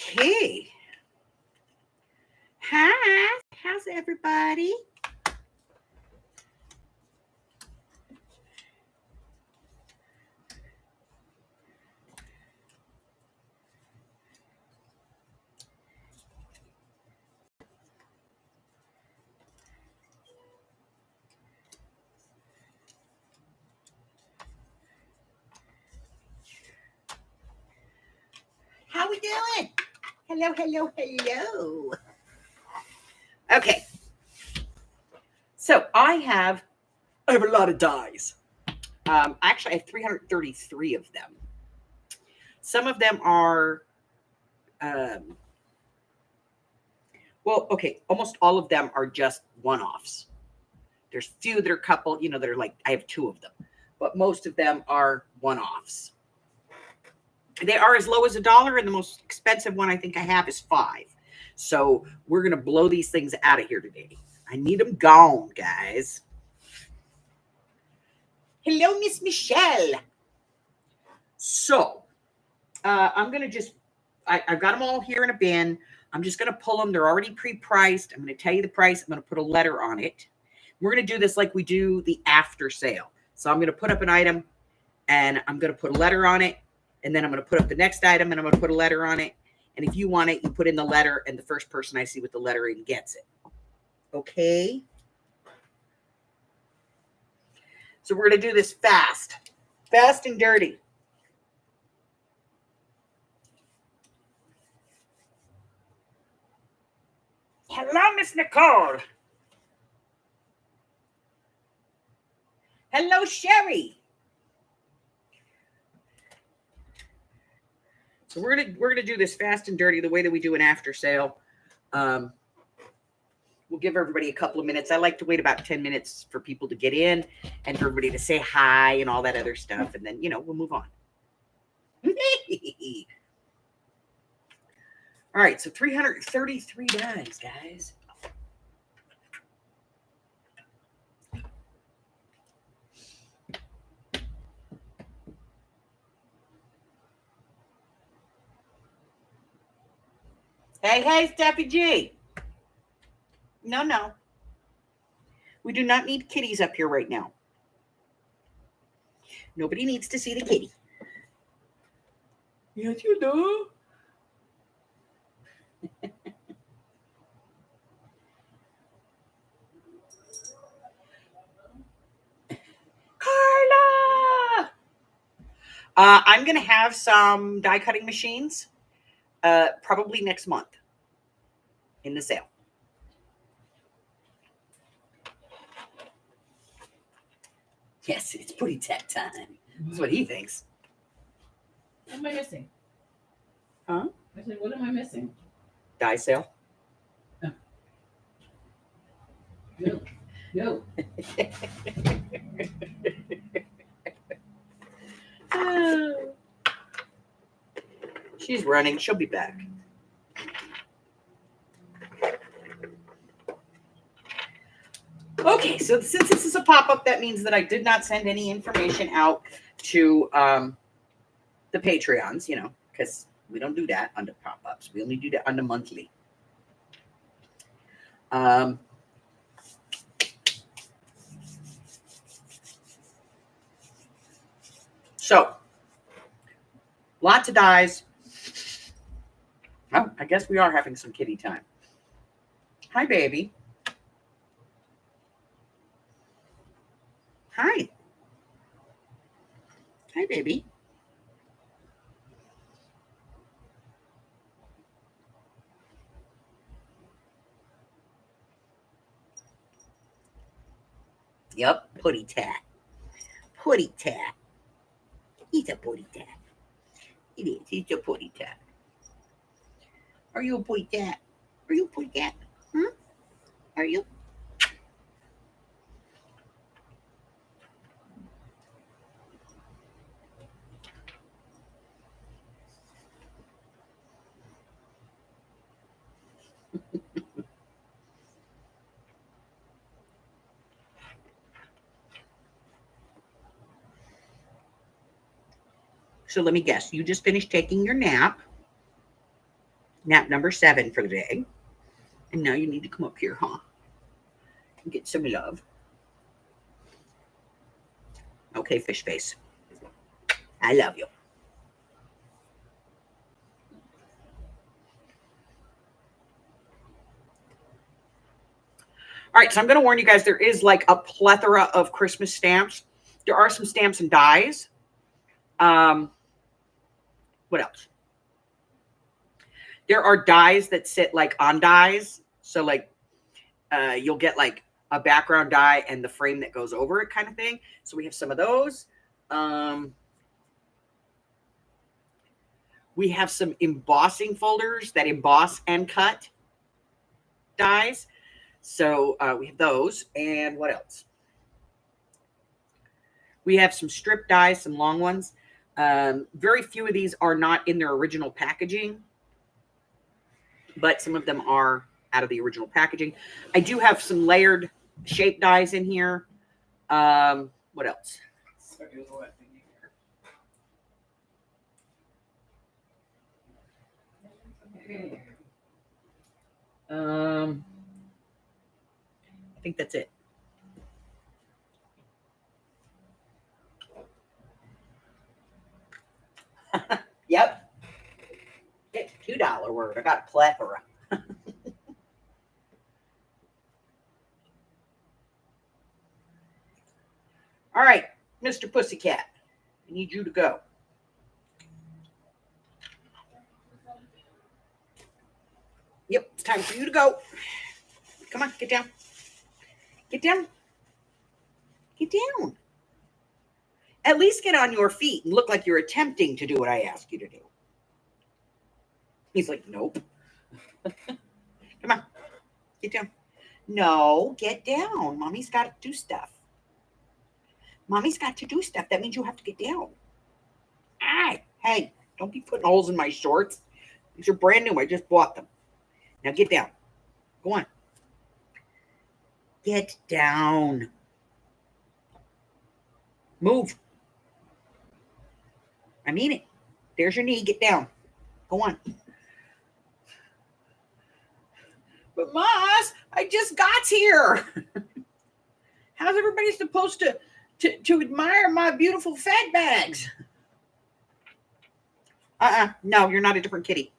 Okay. Hi. How's everybody? How we doing? Hello, hello, hello. Okay. So I have a lot of dies. Actually, I have 333 of them. Some of them are, almost all of them are just one-offs. There's few that are coupled, that are like, I have two of them. But most of them are one-offs. They are as low as $1, and the most expensive one I think I have is $5. So we're going to blow these things out of here today. I need them gone, guys. Hello, Miss Michelle. So I'm going to I've got them all here in a bin. I'm just going to pull them. They're already pre-priced. I'm going to tell you the price. I'm going to put a letter on it. We're going to do this like we do the after sale. So I'm going to put up an item, and I'm going to put a letter on it. And then I'm going to put up the next item, and I'm going to put a letter on it. And if you want it, you put in the letter, and the first person I see with the letter in gets it. Okay? So we're going to do this fast and dirty. Hello, Miss Nicole. Hello, Sherry. So we're gonna do this fast and dirty the way that we do an after sale. We'll give everybody a couple of minutes. I like to wait about 10 minutes for people to get in and for everybody to say hi and all that other stuff, and then we'll move on. All right, so 333 dimes, guys. Hey, Steffi G. No. We do not need kitties up here right now. Nobody needs to see the kitty. Yes, you do. Carla! I'm going to have some die cutting machines probably next month in the sale. Yes, it's putty tat time. That's what he thinks. What am I missing? Huh? I said, what am I missing? Die sale. No. She's running. She'll be back. Okay, so since this is a pop-up, that means that I did not send any information out to the Patreons, because we don't do that under pop-ups. We only do that under monthly. So, lots of dies. Oh, I guess we are having some kitty time. Hi, baby. Hi. Hi, baby. Yep, putty tat. Putty tat. He's a putty tat. It is. He's a putty tat. Are you a putty tat? Are you a putty cat? Are you? So let me guess. You just finished taking your nap. Nap number 7 for the day. And now you need to come up here, huh? And get some love. Okay, fish face. I love you. All right, so I'm going to warn you guys, there is like a plethora of Christmas stamps. There are some stamps and dies. What else? There are dies that sit like on dies. So like you'll get like a background die and the frame that goes over it kind of thing. So we have some of those. We have some embossing folders that emboss and cut dies. So we have those. And what else? We have some strip dies, some long ones. Very few of these are not in their original packaging, but some of them are out of the original packaging. I do have some layered shape dies in here. What else? I think that's it. Yep. It's $2 word. I got a plethora. All right, Mr. Pussycat, I need you to go. Yep, it's time for you to go. Come on, get down. Get down. Get down. At least get on your feet and look like you're attempting to do what I ask you to do. He's like, nope. Come on, get down. No, get down. Mommy's got to do stuff. Mommy's got to do stuff. That means you have to get down. Hey, don't be putting holes in my shorts. These are brand new. I just bought them. Now get down. Go on. Get down. Move. I mean it. There's your knee. Get down. Go on. But Moss, I just got here. How's everybody supposed to admire my beautiful fat bags? No, you're not a different kitty.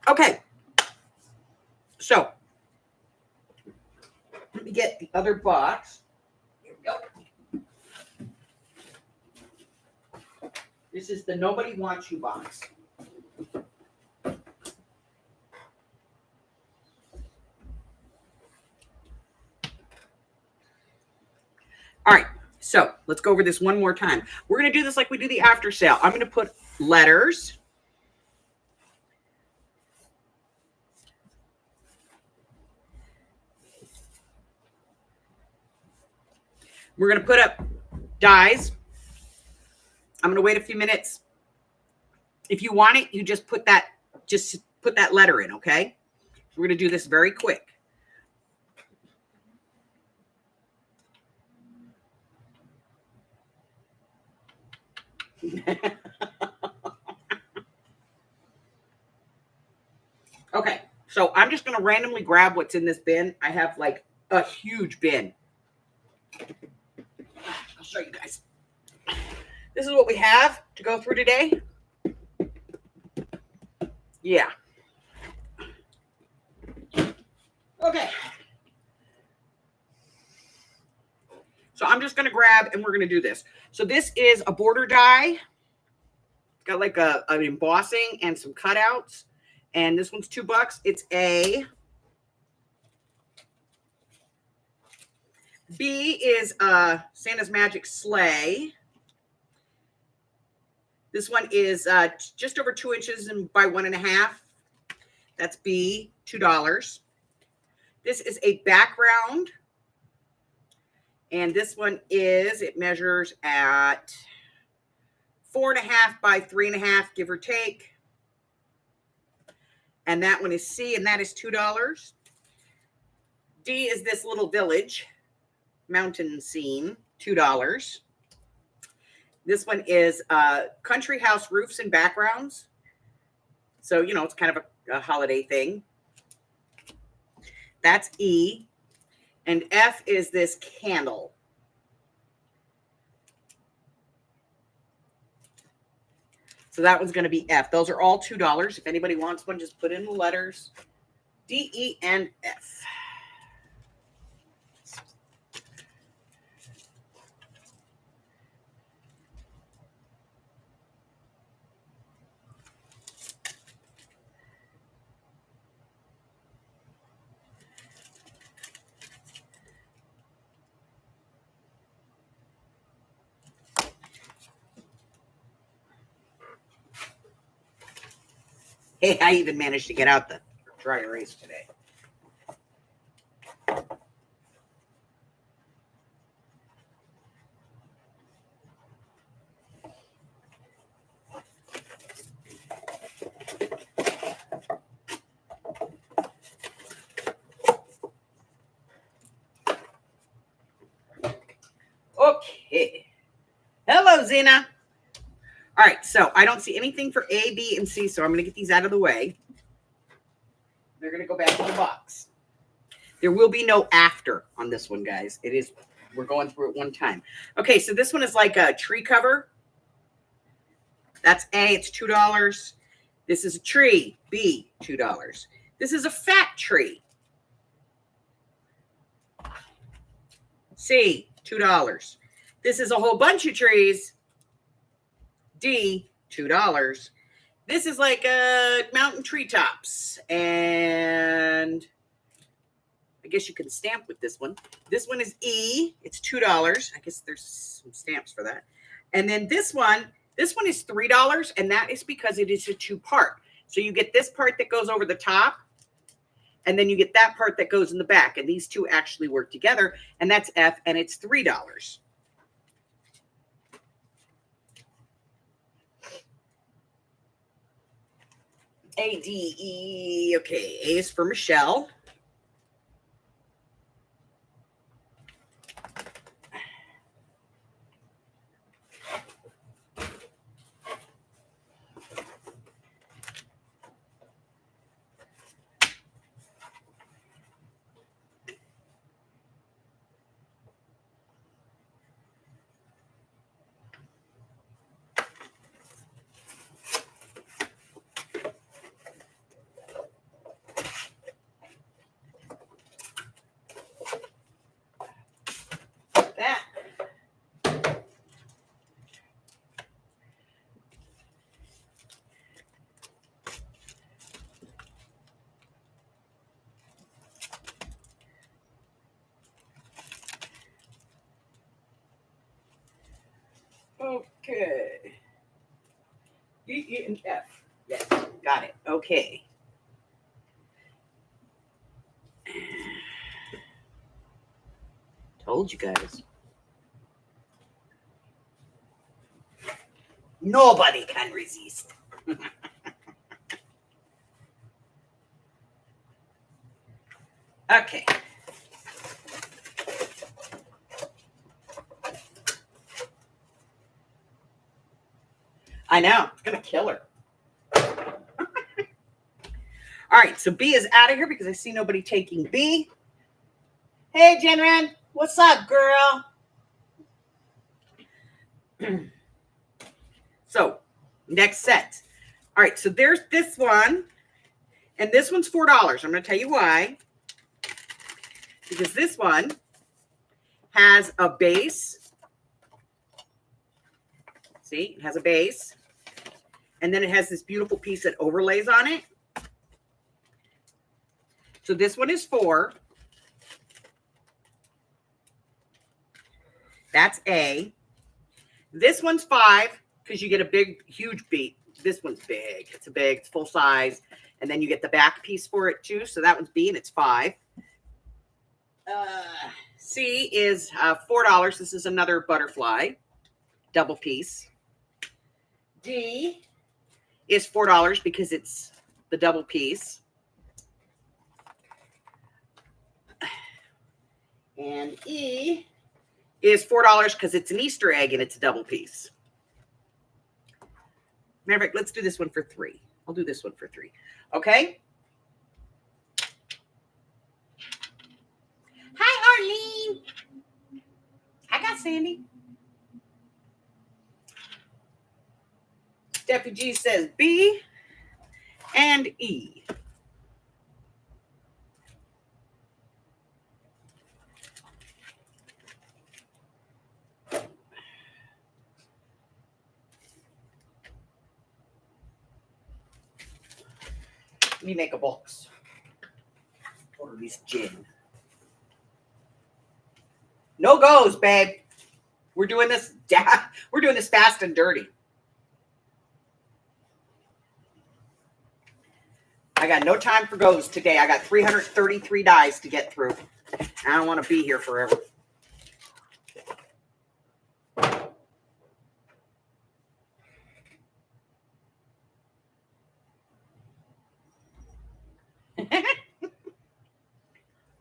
Okay. So, let me get the other box. Here we go. This is the Nobody Wants You box. All right, so let's go over this one more time. We're going to do this like we do the after sale. I'm going to put letters. We're going to put up dies. I'm going to wait a few minutes. If you want it, you just put that letter in, okay? We're going to do this very quick. Okay, so I'm just going to randomly grab what's in this bin. I have like a huge bin. I'll show you guys. This is what we have to go through today. Yeah. Okay. So I'm just going to grab and we're going to do this. So this is a border die. It's got like an embossing and some cutouts. And this one's $2. It's a B is Santa's Magic Sleigh. This one is just over 2 inches and by 1.5. That's B, $2. This is a background. And this one it measures at 4.5 by 3.5, give or take. And that one is C, and that is $2. D is this little village mountain scene, $2. This one is country house roofs and backgrounds. So, you know, it's kind of a holiday thing. That's E. And F is this candle. So that one's going to be F. Those are all $2. If anybody wants one, just put in the letters D, E, and F. Hey, I even managed to get out the dry erase today. Okay. Hello, Zena. All right, so I don't see anything for A, B, and C, so I'm going to get these out of the way. They're going to go back in the box. There will be no after on this one, guys. It is, we're going through it one time. Okay, so this one is like a tree cover. That's A, it's $2. This is a tree, B, $2. This is a fat tree. C, $2. This is a whole bunch of trees. D, $2. This is like mountain treetops. And I guess you can stamp with this one. This one is E. It's $2. I guess there's some stamps for that. And then this one is $3. And that is because it is a two-part. So you get this part that goes over the top. And then you get that part that goes in the back. And these two actually work together. And that's F. And it's $3. A, D, E. Okay, A is for Michelle. That. Okay. D, E, and F. Yes, got it. Okay. Told you guys. Nobody can resist. Okay. I know. It's going to kill her. All right. So B is out of here because I see nobody taking B. Hey, Jenren. What's up, girl? So, next set. All right. So there's this one. And this one's $4. I'm going to tell you why. Because this one has a base. See, it has a base. And then it has this beautiful piece that overlays on it. So this one is 4. That's A. This one's 5 because you get a big, huge beat. This one's big. It's full size. And then you get the back piece for it too. So that one's B and it's 5. C is $4. This is another butterfly, double piece. D is $4 because it's the double piece. And E is $4 because it's an Easter egg and it's a double piece. Matter of fact, let's do this one for $3. I'll do this one for 3. Okay. Hi, Arlene. I got Sandy. Steffi G says B and E. Let me make a box. Order this gin. No goes, babe. We're doing this. We're doing this fast and dirty. I got no time for goes today. I got 333 dies to get through. I don't want to be here forever.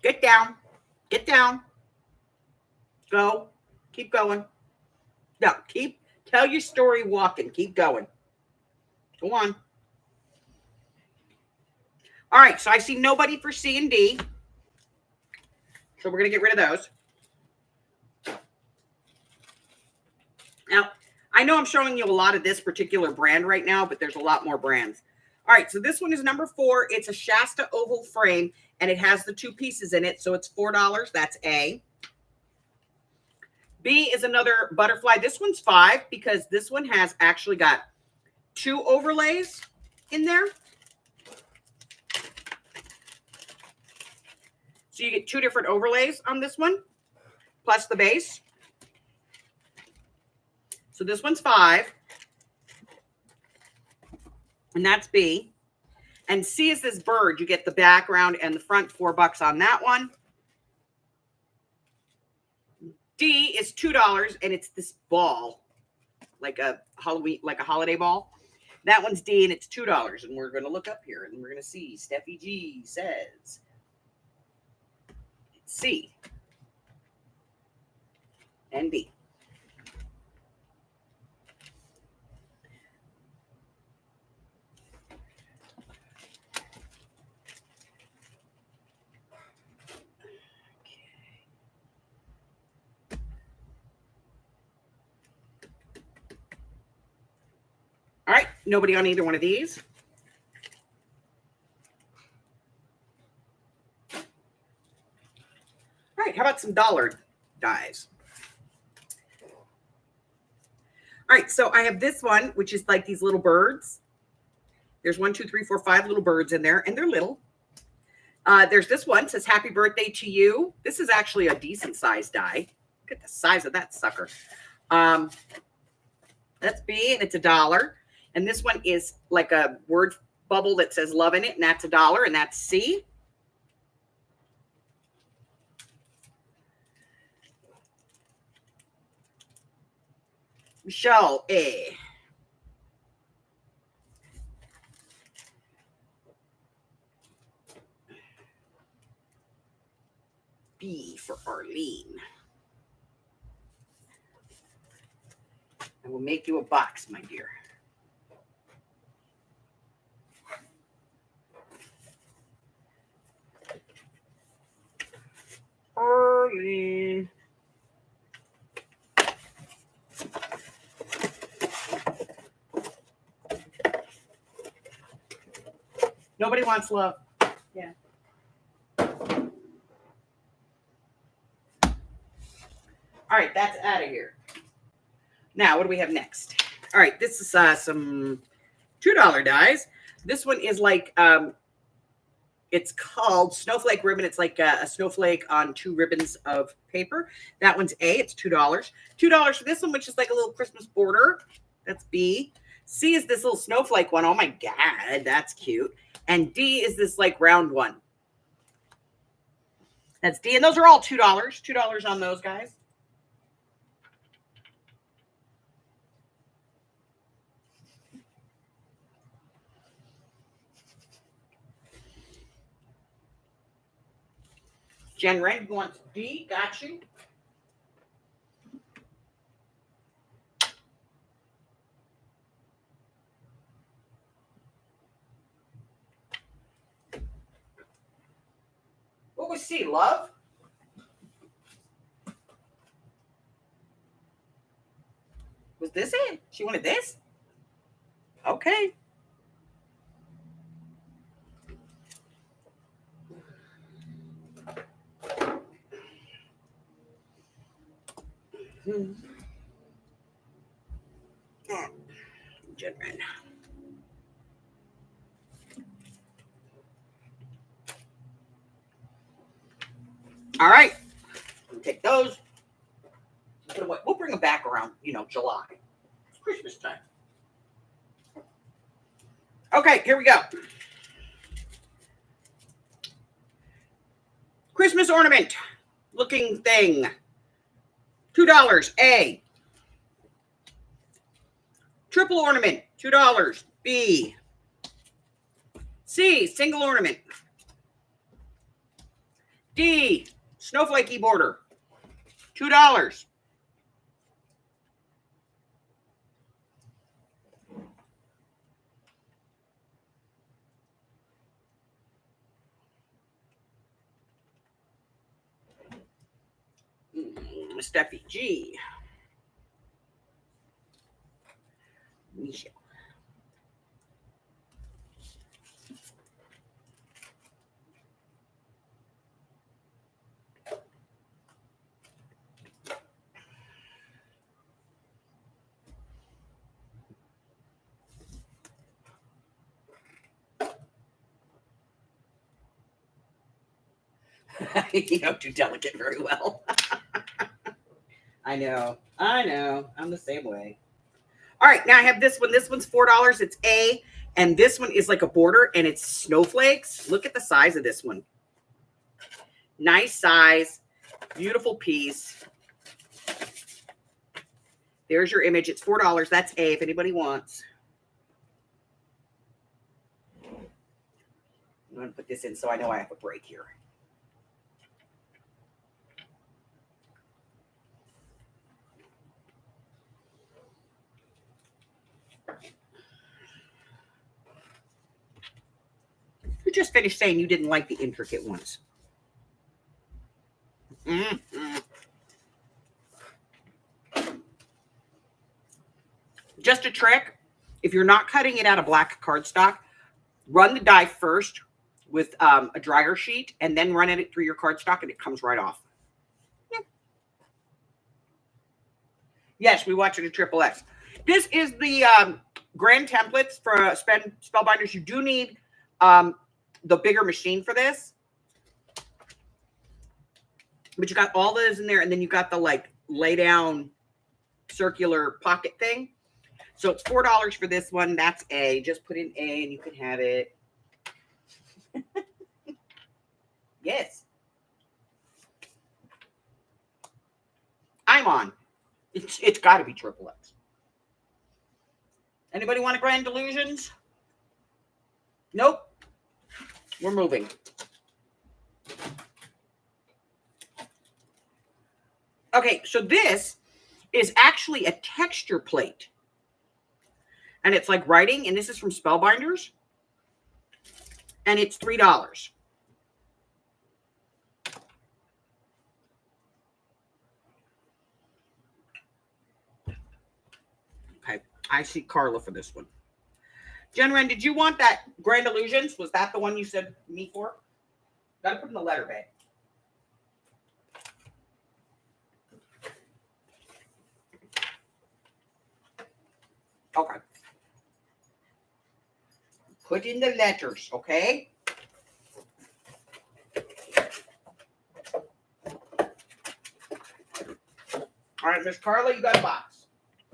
Get down. Get down. Go. Keep going. No, tell your story walking. Keep going. Go on. All right, so I see nobody for C and D. So we're going to get rid of those. Now, I know I'm showing you a lot of this particular brand right now, but there's a lot more brands. All right, so this one is number 4. It's a Shasta oval frame, and it has the 2 pieces in it, so it's $4. That's A. B is another butterfly. This one's 5 because this one has actually got 2 overlays in there. So you get 2 different overlays on this one, plus the base. So this one's 5. And that's B. And C is this bird. You get the background and the front, $4 on that one. D is $2, and it's this ball, like a Halloween, like a holiday ball. That one's D, and it's $2. And we're going to look up here, and we're going to see. Steffi G says C and B. All right, nobody on either one of these. All right, how about some dollar dies? All right, so I have this one, which is like these little birds. There's 1, 2, 3, 4, 5 little birds in there, and they're little. There's this one, says happy birthday to you. This is actually a decent size die. Look at the size of that sucker. That's B, and it's $1. And this one is like a word bubble that says love in it, and that's $1, and that's C. Michelle, A. B for Arlene. I will make you a box, my dear. Arlene. Nobody wants love. Yeah. All right, that's out of here. Now, what do we have next? All right, this is some $2 dies. This one is like, it's called Snowflake Ribbon. It's like a snowflake on 2 ribbons of paper. That one's A. It's $2. $2 for this one, which is like a little Christmas border. That's B. C is this little snowflake one. Oh, my God. That's cute. And D is this like round one. That's D. And those are all $2. $2 on those guys. Jen Red wants D. Got you. was C, love? Was this it? She wanted this? Okay. Jen Ren. All right. We'll take those. We'll bring them back around, July. It's Christmas time. Okay, here we go. Christmas ornament looking thing. $2. A. Triple ornament. $2. B. C. Single ornament. D. Snowflakey border. $2. Steffi G. Michelle. You don't do delicate very well. I know. I'm the same way. All right, now I have this one. This one's $4. It's A, and this one is like a border, and it's snowflakes. Look at the size of this one. Nice size, beautiful piece. There's your image. It's $4. That's A if anybody wants. I'm going to put this in so I know I have a break here. You just finished saying you didn't like the intricate ones. Mm-hmm. Just a trick. If you're not cutting it out of black cardstock, run the die first with a dryer sheet and then run it through your cardstock and it comes right off. Yeah. Yes, we watch it at XXX. This is the grand templates for Spellbinders. You do need the bigger machine for this. But you got all those in there, and then you got the lay down circular pocket thing. So it's $4 for this one. That's A. Just put in A and you can have it. Yes. I'm on. It's got to be XXX. Anybody want a Grand Illusions? Nope. We're moving. Okay, so this is actually a texture plate. And it's like writing, and this is from Spellbinders. And it's $3. Okay, I see Carla for this one. Jen Ren, did you want that Grand Illusions? Was that the one you said me for? Gotta put in the letter bag. Okay. Put in the letters, okay? All right, Miss Carla, you got a box.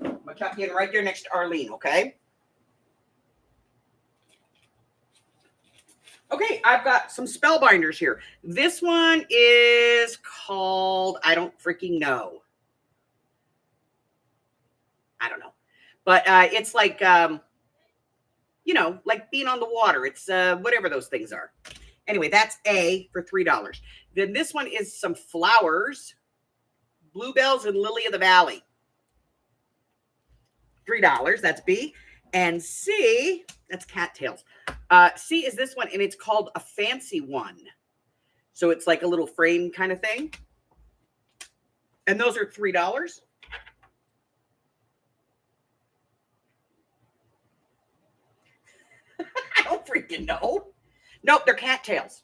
I'm going to tuck you in right there next to Arlene, okay? Okay, I've got some Spellbinders here. This one is called, I don't freaking know. I don't know. But it's like, like being on the water. It's whatever those things are. Anyway, that's A for $3. Then this one is some flowers. Bluebells and Lily of the Valley. $3. That's B. And C, that's cattails. C is this one, and it's called a fancy one. So it's like a little frame kind of thing. And those are $3. I don't freaking know. Nope, they're cattails.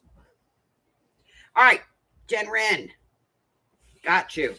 All right, Jen Wren. Got you.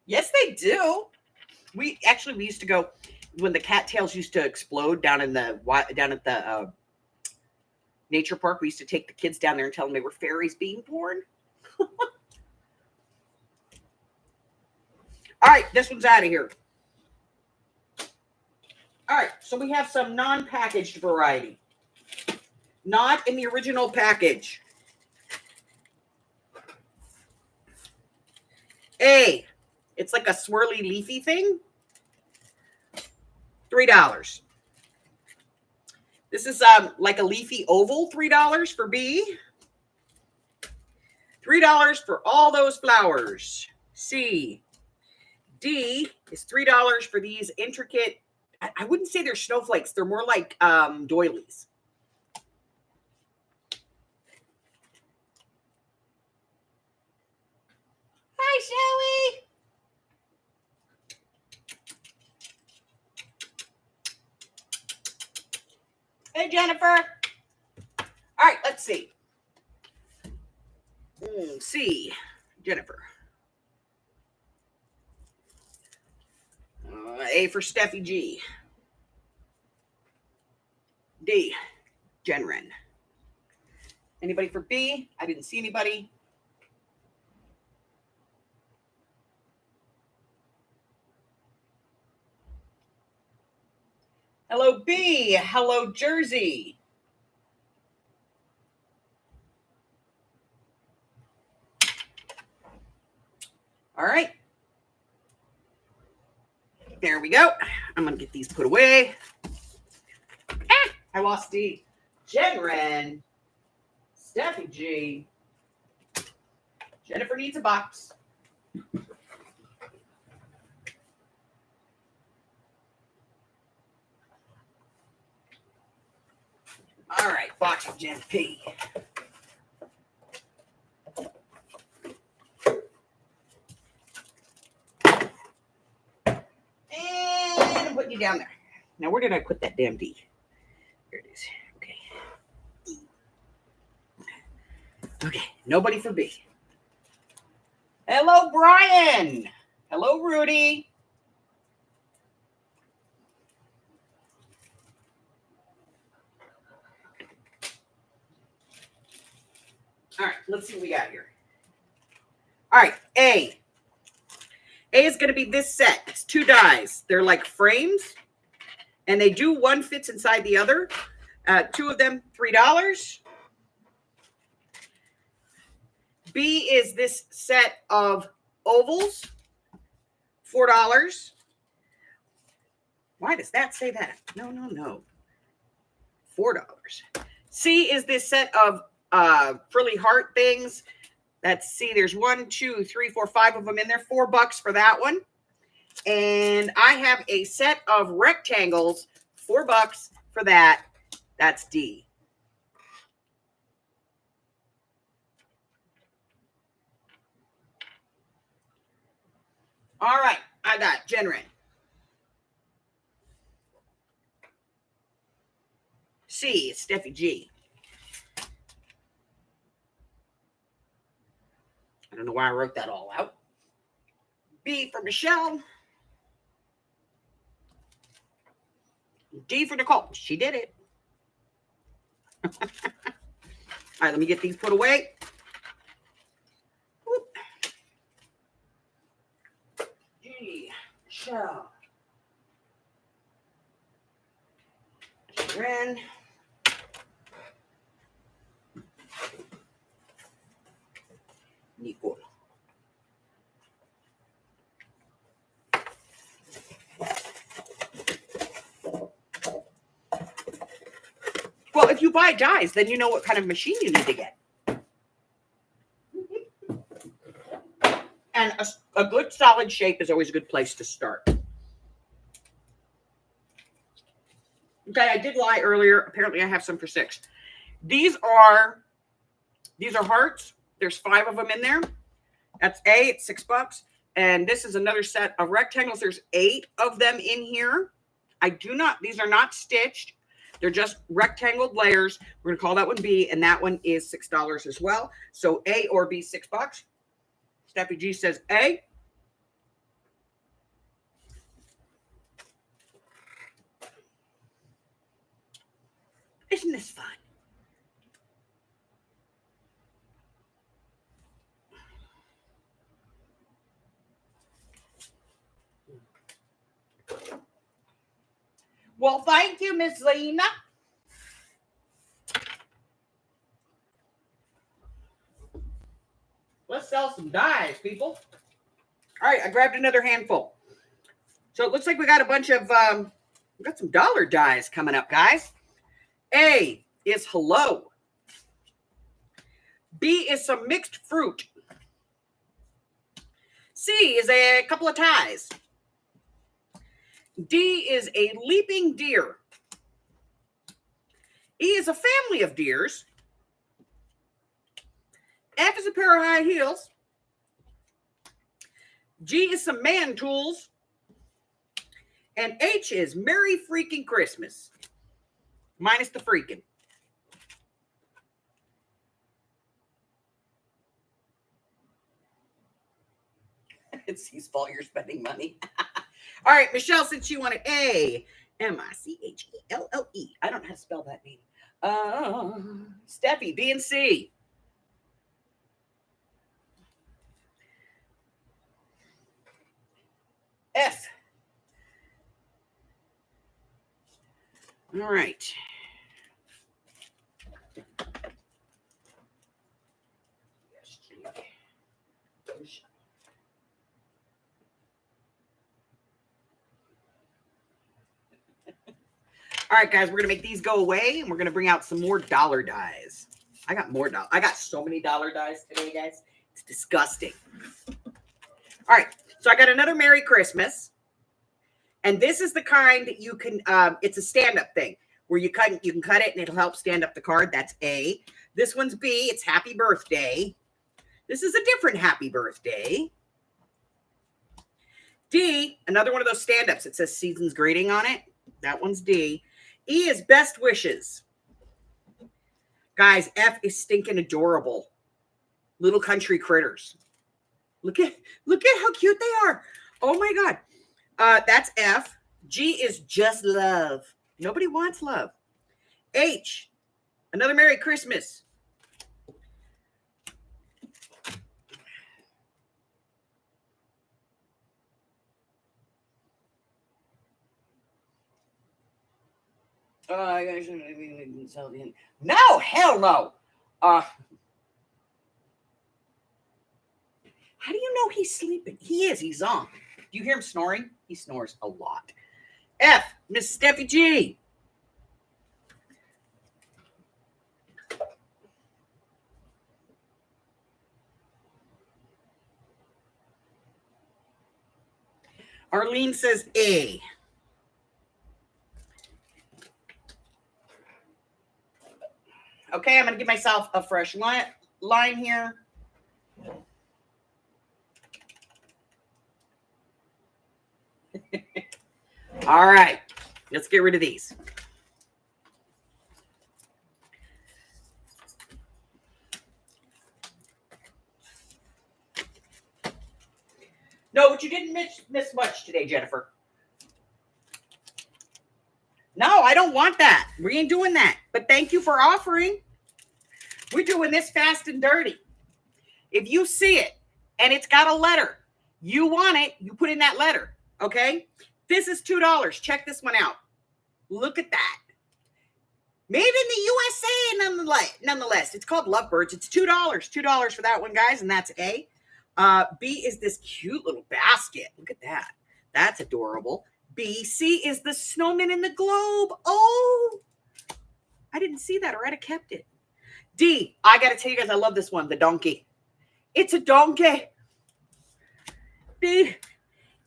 Yes, they do. We used to go when the cattails used to explode down at the nature park. We used to take the kids down there and tell them they were fairies being born. All right, this one's out of here. All right, so we have some non-packaged variety. Not in the original package. It's like a swirly leafy thing. $3. This is like a leafy oval, $3 for B. $3 for all those flowers. C. D is $3 for these intricate, I wouldn't say they're snowflakes. They're more like doilies. Hi, Shelly. Hey, Jennifer. All right, let's see. C, Jennifer. A for Steffi G. D, Jen Wren. Anybody for B? I didn't see anybody. Hello, B. Hello, Jersey. All right. There we go. I'm going to get these put away. I lost D. Jen Wren. Steffi G. Jennifer needs a box. All right, box for Jen P. And I'm putting you down there. Now, where did I put that damn D? Here it is. Okay. Okay, nobody for B. Hello, Brian. Hello, Rudy. All right, let's see what we got here. All right, A. A is going to be this set. It's 2 dies. They're like frames, and they do one fits inside the other. 2 of them, $3. B is this set of ovals, $4. Why does that say that? No. $4. C is this set of frilly heart things. Let's see, there's 1, 2, 3, 4, 5 of them in there. $4 for that one. And I have a set of rectangles, $4 for that. That's D. All right, I got Jen Wren. C is Steffi G. I don't know why I wrote that all out. B for Michelle. D for Nicole. She did it. All right, let me get these put away. Whoop. G, Michelle. Jen. Nicole. Well, if you buy dies, then you know what kind of machine you need to get. And a good solid shape is always a good place to start. Okay, I did lie earlier. Apparently, I have some for $6. These are hearts. There's 5 of them in there. That's it's $6. And this is another set of rectangles. There's 8 of them in here. These are not stitched. They're just rectangled layers. We're going to call that one B, and that one is $6 as well. So A or B, $6. Steffi G says A. Isn't this fun? Well, thank you, Miss Lena. Let's sell some dies, people. All right, I grabbed another handful. So it looks like we got a bunch of, we got some dollar dies coming up, guys. A is hello. B is some mixed fruit. C is a couple of ties. D is a leaping deer. E is a family of deers. F is a pair of high heels. G is some man tools. And H is Merry Freaking Christmas. Minus the freaking. It's C's fault you're spending money. All right, Michelle, since you wanted A, Michelle. I don't know how to spell that name. Steffi, B and C. F. All right. All right, guys, we're going to make these go away, and we're going to bring out some more dollar dies. I got more dollar. I got so many dollar dies today, guys. It's disgusting. All right, so I got another Merry Christmas. And this is the kind that you can, it's a stand-up thing where you can cut it and it'll help stand up the card. That's A. This one's B. It's Happy Birthday. This is a different Happy Birthday. D, another one of those stand-ups. It says Season's Greeting on it. That one's D. E is Best Wishes. Guys, F is stinking adorable. Little country critters. Look at how cute they are. Oh my God. That's F. G is Just Love. Nobody wants love. H, another Merry Christmas. No, hell no. How do you know he's sleeping? He is. He's on. Do you hear him snoring? He snores a lot. F, Miss Steffi G. Arlene says A. Okay, I'm going to give myself a fresh line here. All right, let's get rid of these. No, but you didn't miss much today, Jennifer. No, I don't want that. We ain't doing that. But thank you for offering. We're doing this fast and dirty. If you see it and it's got a letter, you want it, you put in that letter, okay? This is $2. Check this one out. Look at that. Made in the USA, nonetheless. It's called Lovebirds. It's $2. $2 for that one, guys, and that's A. B is this cute little basket. Look at that. That's adorable. B. C is the snowman in the globe. Oh, I didn't see that, or I'd have kept it. D, I got to tell you guys, I love this one, the donkey. It's a donkey. D.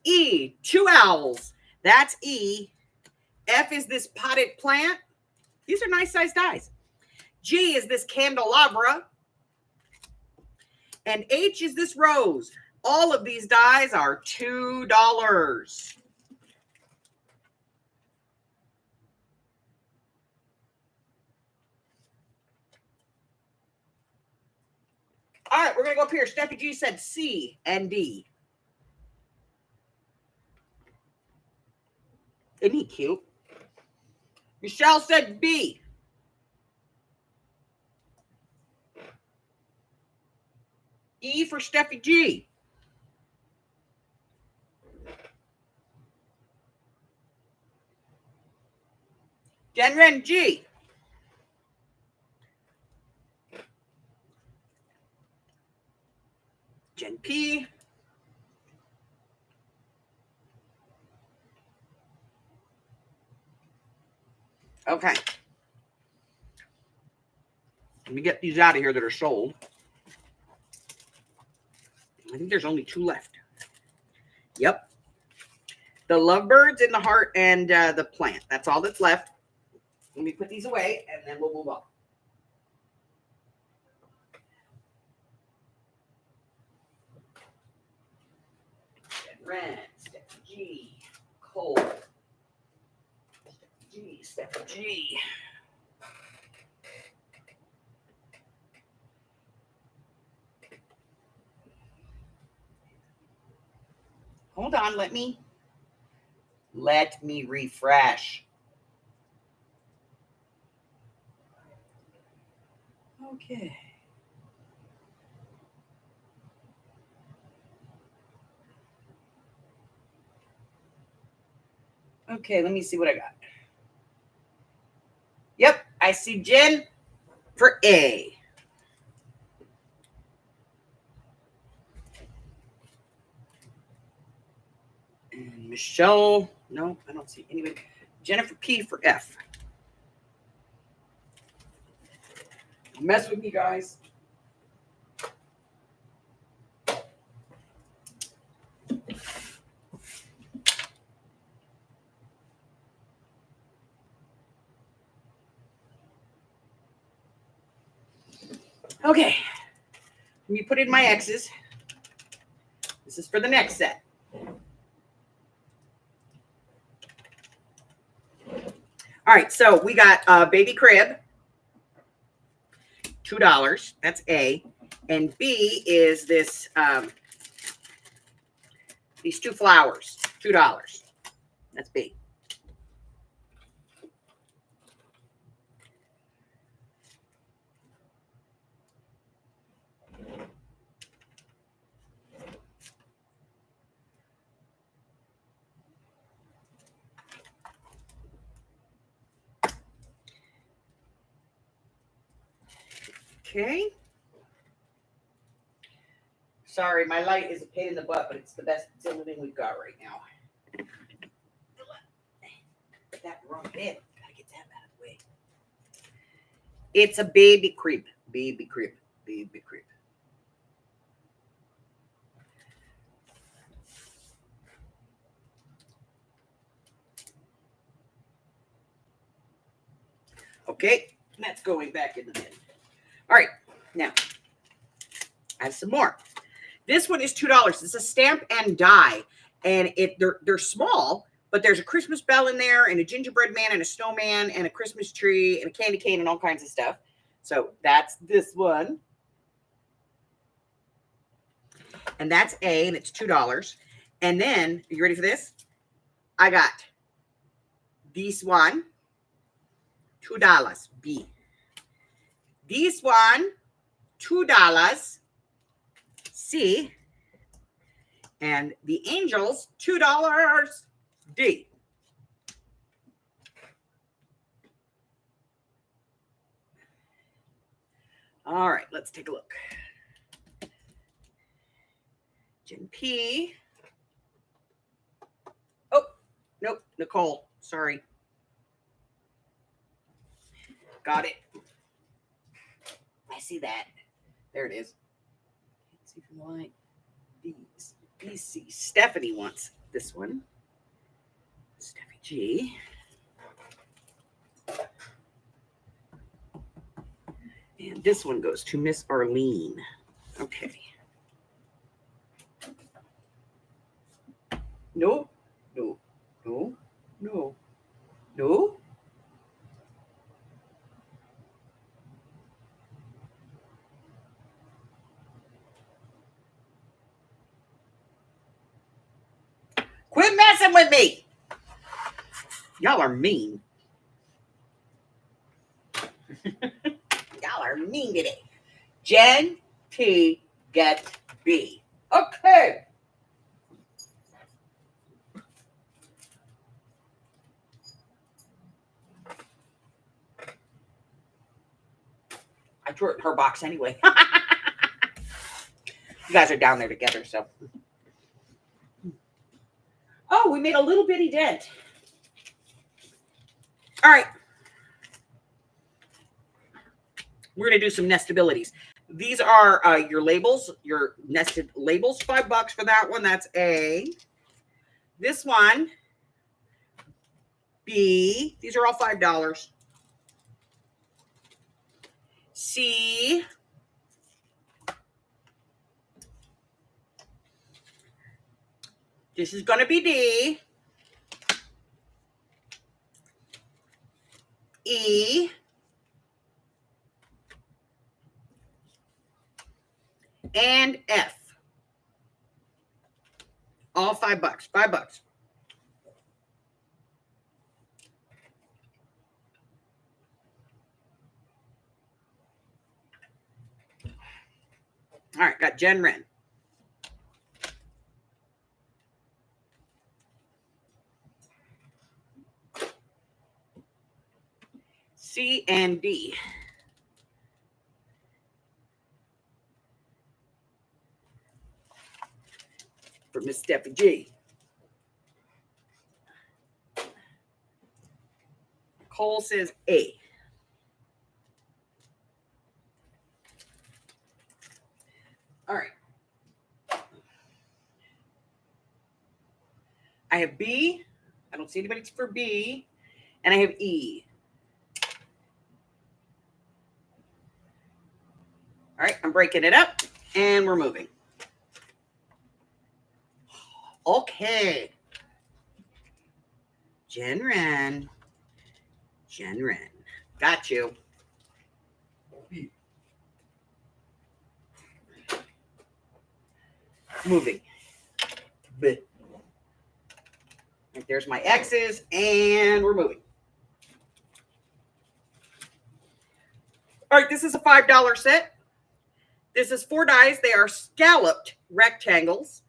E, 2 owls. That's E. F is this potted plant. These are nice sized dies. G is this candelabra. And H is this rose. All of these dies are $2. All right, we're going to go up here. Steffi G said C and D. Isn't he cute? Michelle said B. E for Steffi G. Jen Ren G. Jen P. Okay. Let me get these out of here that are sold. I think there's only 2 left. Yep. The lovebirds in the heart and the plant. That's all that's left. Let me put these away and then we'll move on. Ren, Steffi G, Cole, Steffi G, Steffi G. Hold on, let me refresh. Okay. Okay, let me see what I got. Yep, I see Jen for A. And Michelle, no, I don't see anybody. Jennifer P for F. Don't mess with me, guys. Okay, let me put in my X's. This is for the next set. All right, so we got baby crib, $2. That's A. And B is this these 2 flowers, $2. That's B. Okay. Sorry, my light is a pain in the butt, but it's the best. It's the only thing we've got right now. Put that wrong bed. Gotta get that out of the way. It's a baby creep. Baby creep. Baby creep. Okay, that's going back in the bin. All right, now I have some more. This one is $2. It's a stamp and die, and they're small, but there's a Christmas bell in there, and a gingerbread man, and a snowman, and a Christmas tree, and a candy cane, and all kinds of stuff. So that's this one, and that's A, and it's $2. And then, are you ready for this? I got this one, $2. B. This one, $2. C. And the angels, $2. D. All right, let's take a look. Jen P. Oh, nope, Nicole. Sorry. Got it. I see that. There it is. Let's see if you like these. BC. Stephanie wants this one. Steffi G. And this one goes to Miss Arlene. Okay. No, no, no, no, no. Quit messing with me. Y'all are mean. Y'all are mean today. Jen P gets B. Okay. I threw it in her box anyway. You guys are down there together, so. Oh, we made a little bitty dent. All right. We're going to do some nestabilities. These are your labels, your nested labels. $5 for that one. That's A. This one, B. These are all $5. C. This is going to be D. E. And F. All $5. $5. All right, got Jen Wren. C and D. For Miss Steffi G. Cole says A. All right. I have B. I don't see anybody for B. And I have E. All right, I'm breaking it up and we're moving. Okay. Jen Wren. Jen Wren. Got you. Moving. Right, there's my X's and we're moving. All right, this is a $5 set. This is 4 dies. They are scalloped rectangles.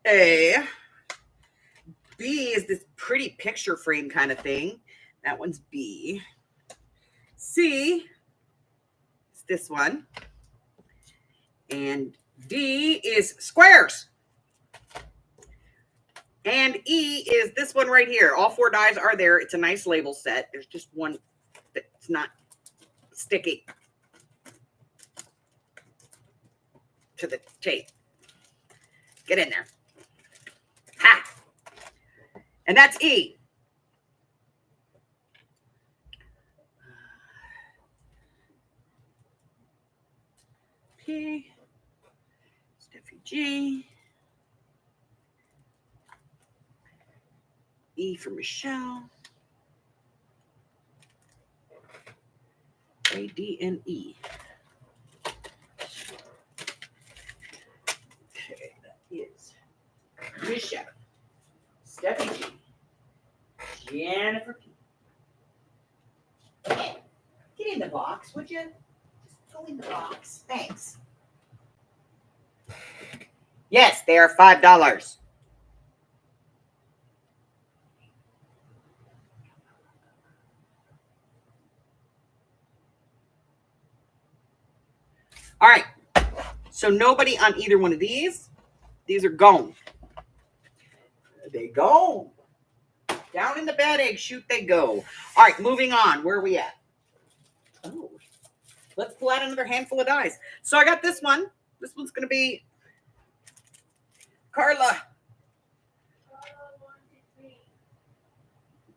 A. B is this pretty picture frame kind of thing. That one's B. C is this one. And D is squares. And E is this one right here. All 4 dies are there. It's a nice label set. There's just one that's not sticky to the tape. Get in there. Ha! And that's E. P. Steffi G. E for Michelle. A, D, and E. Okay, that is Michelle. Steffi G. Jennifer P. Get in the box, would you? Just go in the box. Thanks. Yes, they are $5. All right. So nobody on either one of these. These are gone. They go. Down in the bad egg chute they go. All right, moving on. Where are we at? Oh, let's pull out another handful of dice. So I got this one. This one's going to be Carla.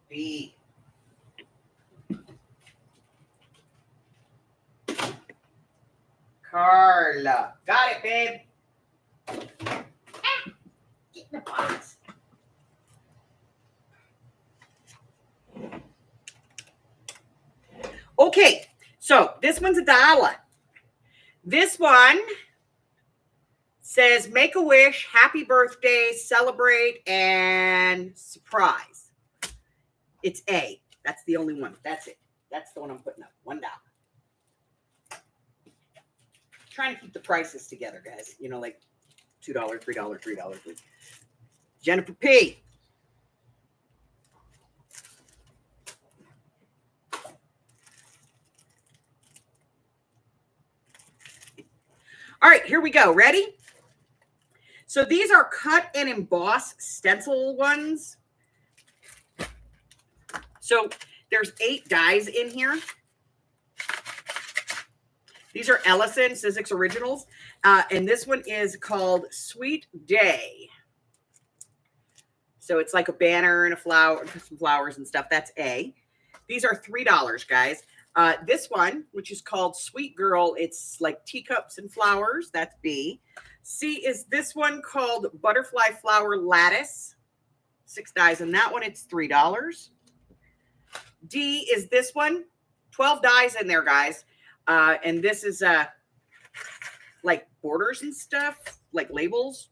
B. Carla. Got it, babe. Ah, get in the box. Okay, so this one's $1. This one says make a wish, happy birthday, celebrate, and surprise. It's A. That's the only one. That's it. That's the one I'm putting up. $1. Trying to keep the prices together, guys. You know, like $2, $3, $3. Jennifer P. All right, here we go. Ready? So these are cut and emboss stencil ones. So there's 8 dies in here. These are Ellison Sizzix Originals. And this one is called Sweet Day. So it's like a banner and a flower, some flowers and stuff. That's A. These are $3, guys. This one, which is called Sweet Girl, it's like teacups and flowers. That's B. C is this one called Butterfly Flower Lattice. 6 dies in that one. It's $3. D is this one. 12 dies in there, guys. And this is like borders and stuff, like labels.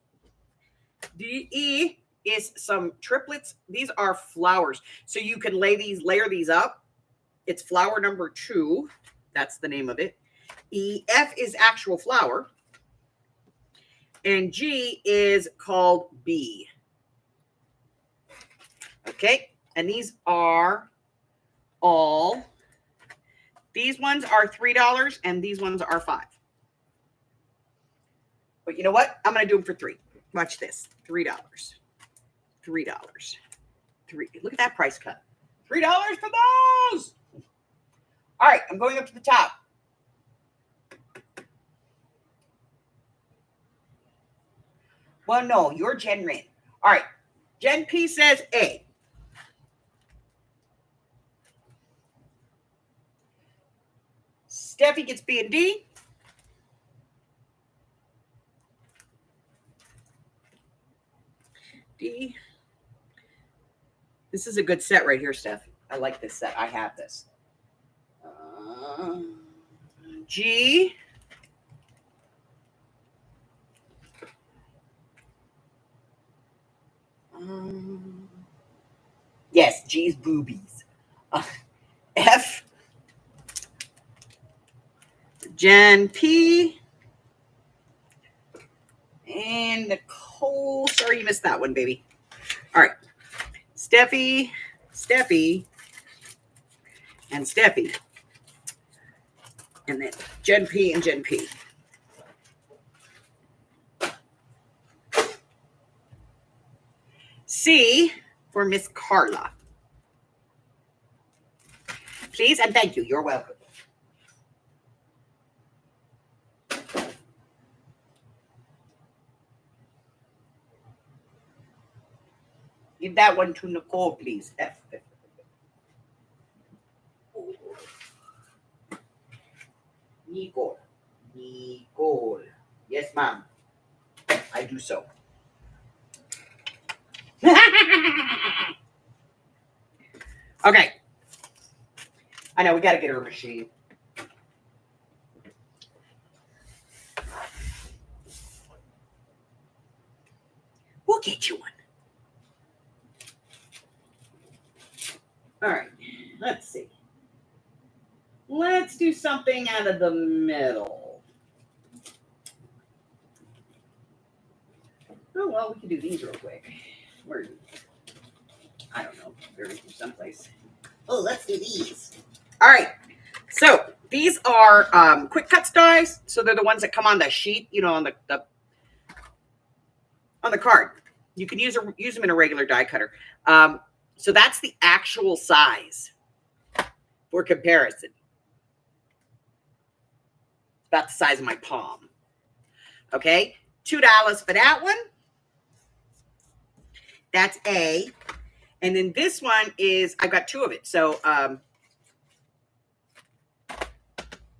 E is some triplets. These are flowers. So you can layer these up. It's flower number 2. That's the name of it. F is actual flower. And G is called B. Okay. And these are all, these ones are $3 and these ones are $5. But you know what? I'm going to do them for $3. Watch this. $3. $3. Look at that price cut. $3 for those. All right, I'm going up to the top. Well, no, you're Jen Rin. All right, Jen P says A. Steffi gets B and D. D. This is a good set right here, Steph. I like this set. I have this. G. Yes, G's boobies. F. Jen P. And Nicole. Sorry you missed that one, baby. All right. Steffi, and Steffi. And then Jen P and Jen P. C for Miss Carla. Please and thank you. You're welcome. Give that one to Nicole, please. F. Nicole. Yes, ma'am. I do so. Okay. I know we got to get her a machine. We'll get you one. All right. Let's see. Let's do something out of the middle. Oh, well, we can do these real quick. Where? I don't know. They're someplace. Oh, let's do these. All right. So These are quick cuts dies. So they're the ones that come on the sheet, on the card. You can use them in a regular die cutter. So that's the actual size for comparison. It's about the size of my palm. Okay, $2 for that one. That's A. And then this one is, I've got two of it. So,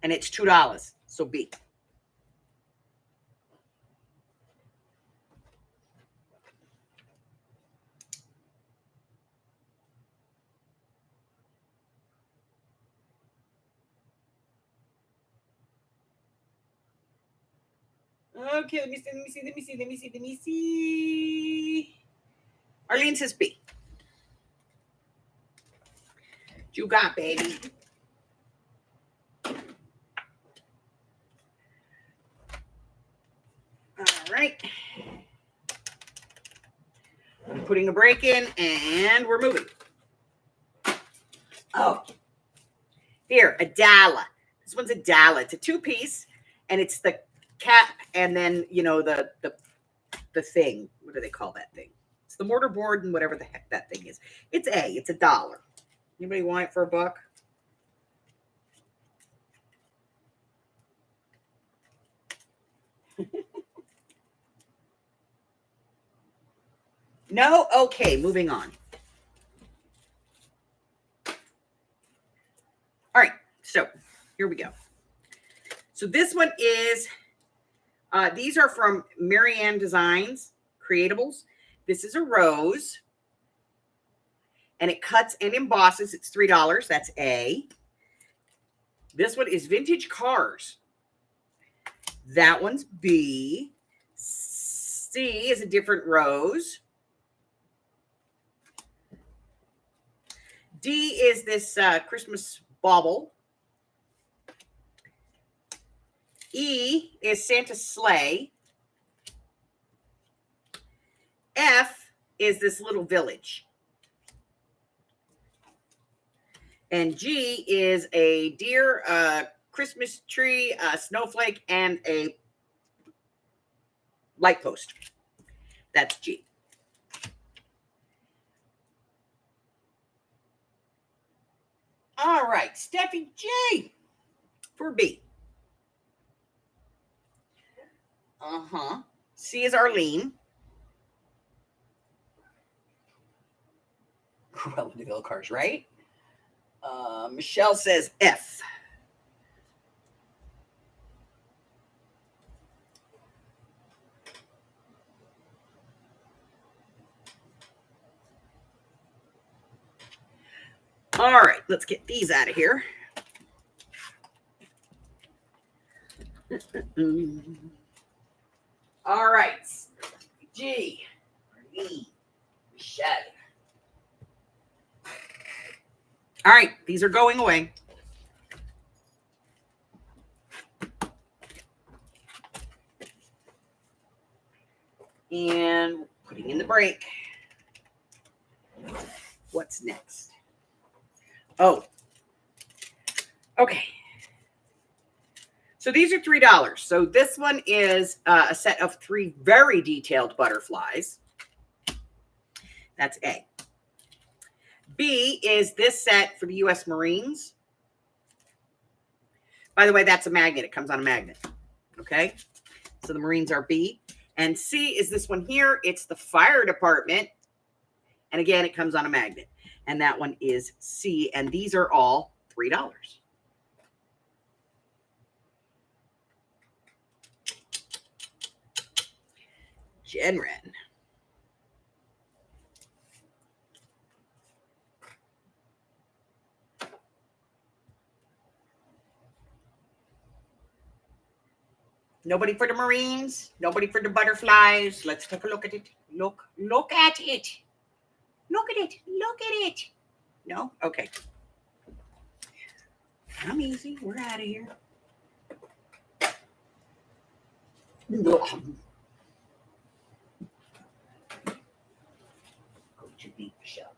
and it's $2. So B. Okay, let me see. Arlene says B. You got, baby. All right. I'm putting a break in and we're moving. Oh, here, a $1. This one's a $1. It's a 2-piece and it's the cap and then, the thing. What do they call that thing? It's the mortar board and whatever the heck that thing is. It's A. It's $1. Anybody want it for $1? No? Okay, moving on. All right, so here we go. So this one is, these are from Marianne Designs, Creatables. This is a rose. And it cuts and embosses. It's $3. That's A. This one is Vintage Cars. That one's B. C is a different rose. D is this Christmas bauble. E is Santa's sleigh. F is this little village. And G is a deer, Christmas tree, a snowflake, and a light post. That's G. All right, Steffi J for B. C is Arlene. Cruella de Vil cars, right? Michelle says F. All right, let's get these out of here. All right, G, E, Michelle. All right, these are going away. And putting in the break. What's next? Oh, okay. So these are $3. So this one is a set of 3 very detailed butterflies. That's A. B is this set for the U.S. Marines. By the way, that's a magnet. It comes on a magnet. Okay. So the Marines are B. And C is this one here. It's the fire department. And again, it comes on a magnet. And that one is C. And these are all $3. Jenren. Nobody for the Marines. Nobody for the butterflies. Let's take a look at it. Look at it. Look at it. Look at it. No? Okay. I'm easy. We're out of here. No. Go to beat Michelle.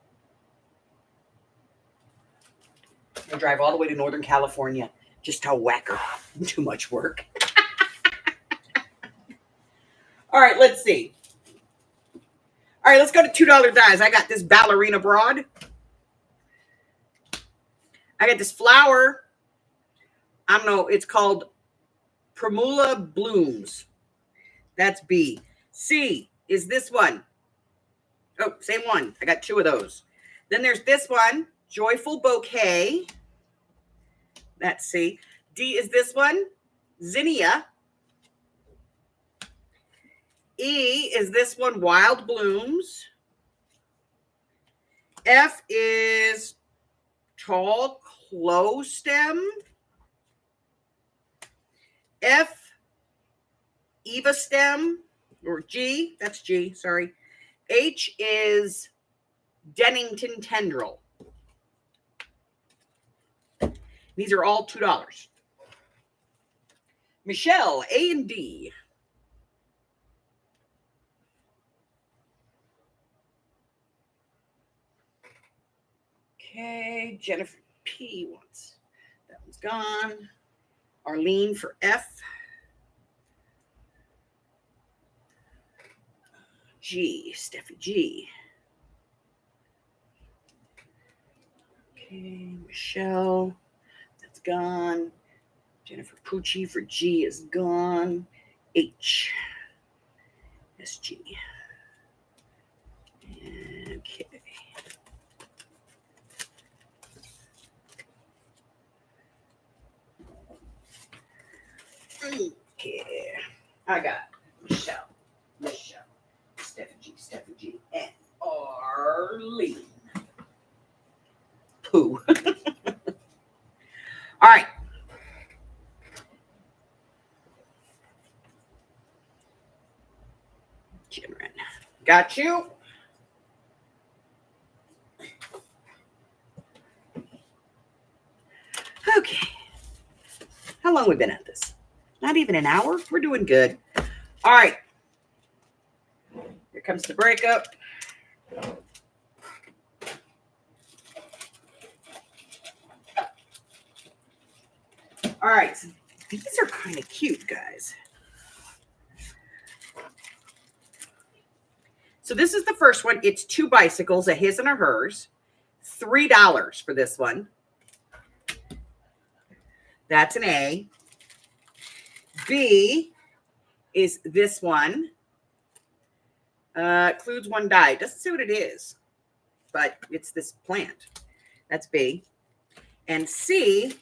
I drive all the way to Northern California Just tell Whacker. Too much work. All right, let's see. All right, let's go to $2 dies. I got this ballerina broad. I got this flower. I don't know. It's called Primula Blooms. That's B. C is this one. Oh, same one. I got two of those. Then there's this one, Joyful Bouquet. That's C. D is this one, Zinnia. E is this one, Wild Blooms. F is Tall Close Stem. F, Eva Stem, or G, that's G, sorry. H is Dennington Tendril. These are all $2. Michelle, A and D. Okay, Jennifer P wants. That one's gone. Arlene for F. G, Steffi G. Okay, Michelle, that's gone. Jennifer Pucci for G is gone. H, SG. Okay. Okay, I got Michelle, Steffi G, and Arlene. Pooh. All right. Jimrin. Got you. Okay. How long have we been at this? Not even an hour? We're doing good. All right. Here comes the breakup. All right. So these are kind of cute, guys. So this is the first one. It's 2 bicycles, a his and a hers. $3 for this one. That's an A. B is this one. Includes 1 die. Doesn't say what it is, but it's this plant. That's B. And C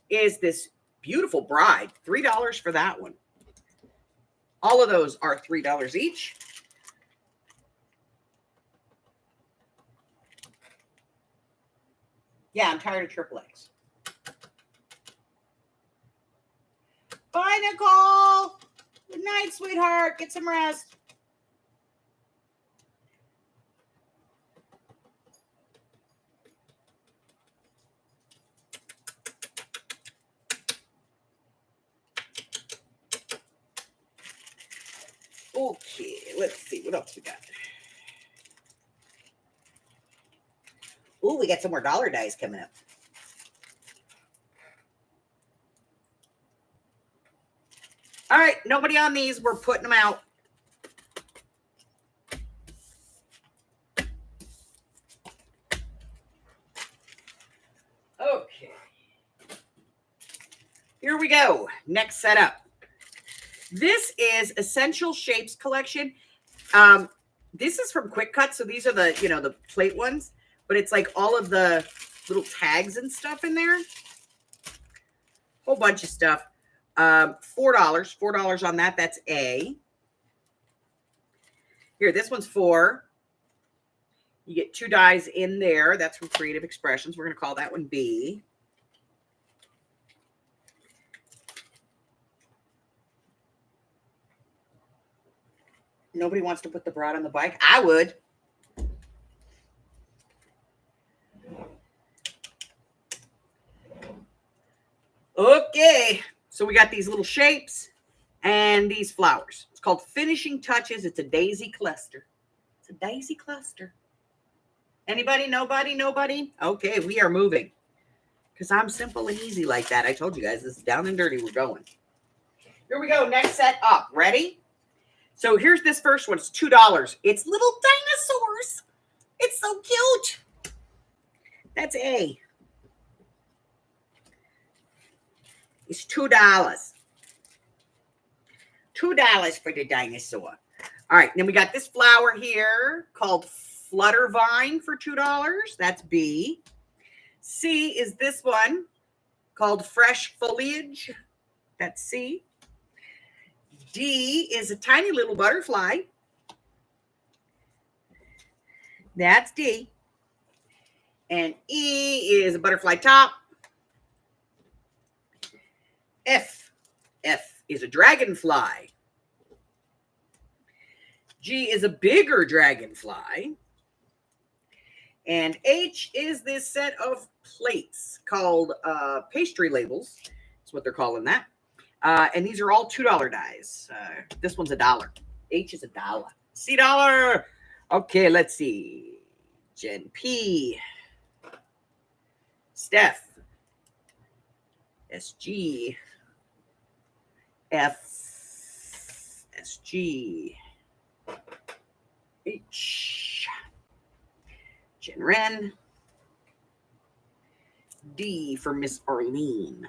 is this beautiful bride. $3 for that one. All of those are $3 each. Yeah, I'm tired of triple X. Bye, Nicole. Good night, sweetheart. Get some rest. Okay, let's see. What else we got? Oh, we got some more dollar dice coming up. All right, nobody on these. We're putting them out. Okay. Here we go. Next setup. This is Essential Shapes Collection. This is from Quick Cut, so these are the, the plate ones, but it's like all of the little tags and stuff in there. Whole bunch of stuff. $4 on that. That's A. Here, this one's 4. You get 2 dies in there. That's from Creative Expressions. We're going to call that one B. Nobody wants to put the broad on the bike. I would. Okay. So we got these little shapes and these flowers. It's called Finishing Touches. It's a daisy cluster. It's a daisy cluster. Anybody? Nobody? Nobody? Okay, we are moving. because I'm simple and easy like that. I told you guys this is down and dirty. We're going. Here we go. Next set up. Ready? So here's this first one. It's $2. It's little dinosaurs. It's so cute. That's A. It's $2. $2 for the dinosaur. All right. Then we got this flower here called Fluttervine for $2. That's B. C is this one called Fresh Foliage. That's C. D is a tiny little butterfly. That's D. And E is a butterfly top. F. F is a dragonfly. G is a bigger dragonfly. And H is this set of plates called pastry labels. That's what they're calling that. And these are all $2 dies. This one's $1. H is $1. C dollar. Okay, let's see. Jen P. Steph. SG. F. SG. H. Jen Ren. D for Miss Arlene.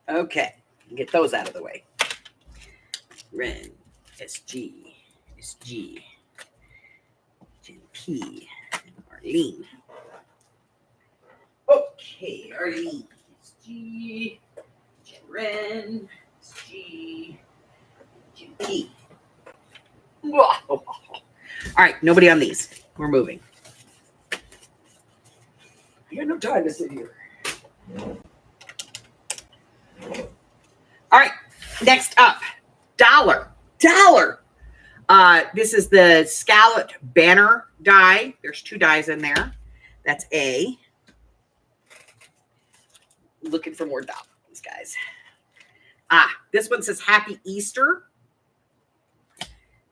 Okay, get those out of the way. Ren, SG, SG, Jen P, and Arlene. Okay, Arlene, SG, Jen Ren, SG, Jen P. All right, nobody on these. We're moving. I got no time to sit here. All right, next up, dollar. This is the scalloped banner die. There's 2 dies in there. That's A. Looking for more dollars, guys. This one says Happy Easter.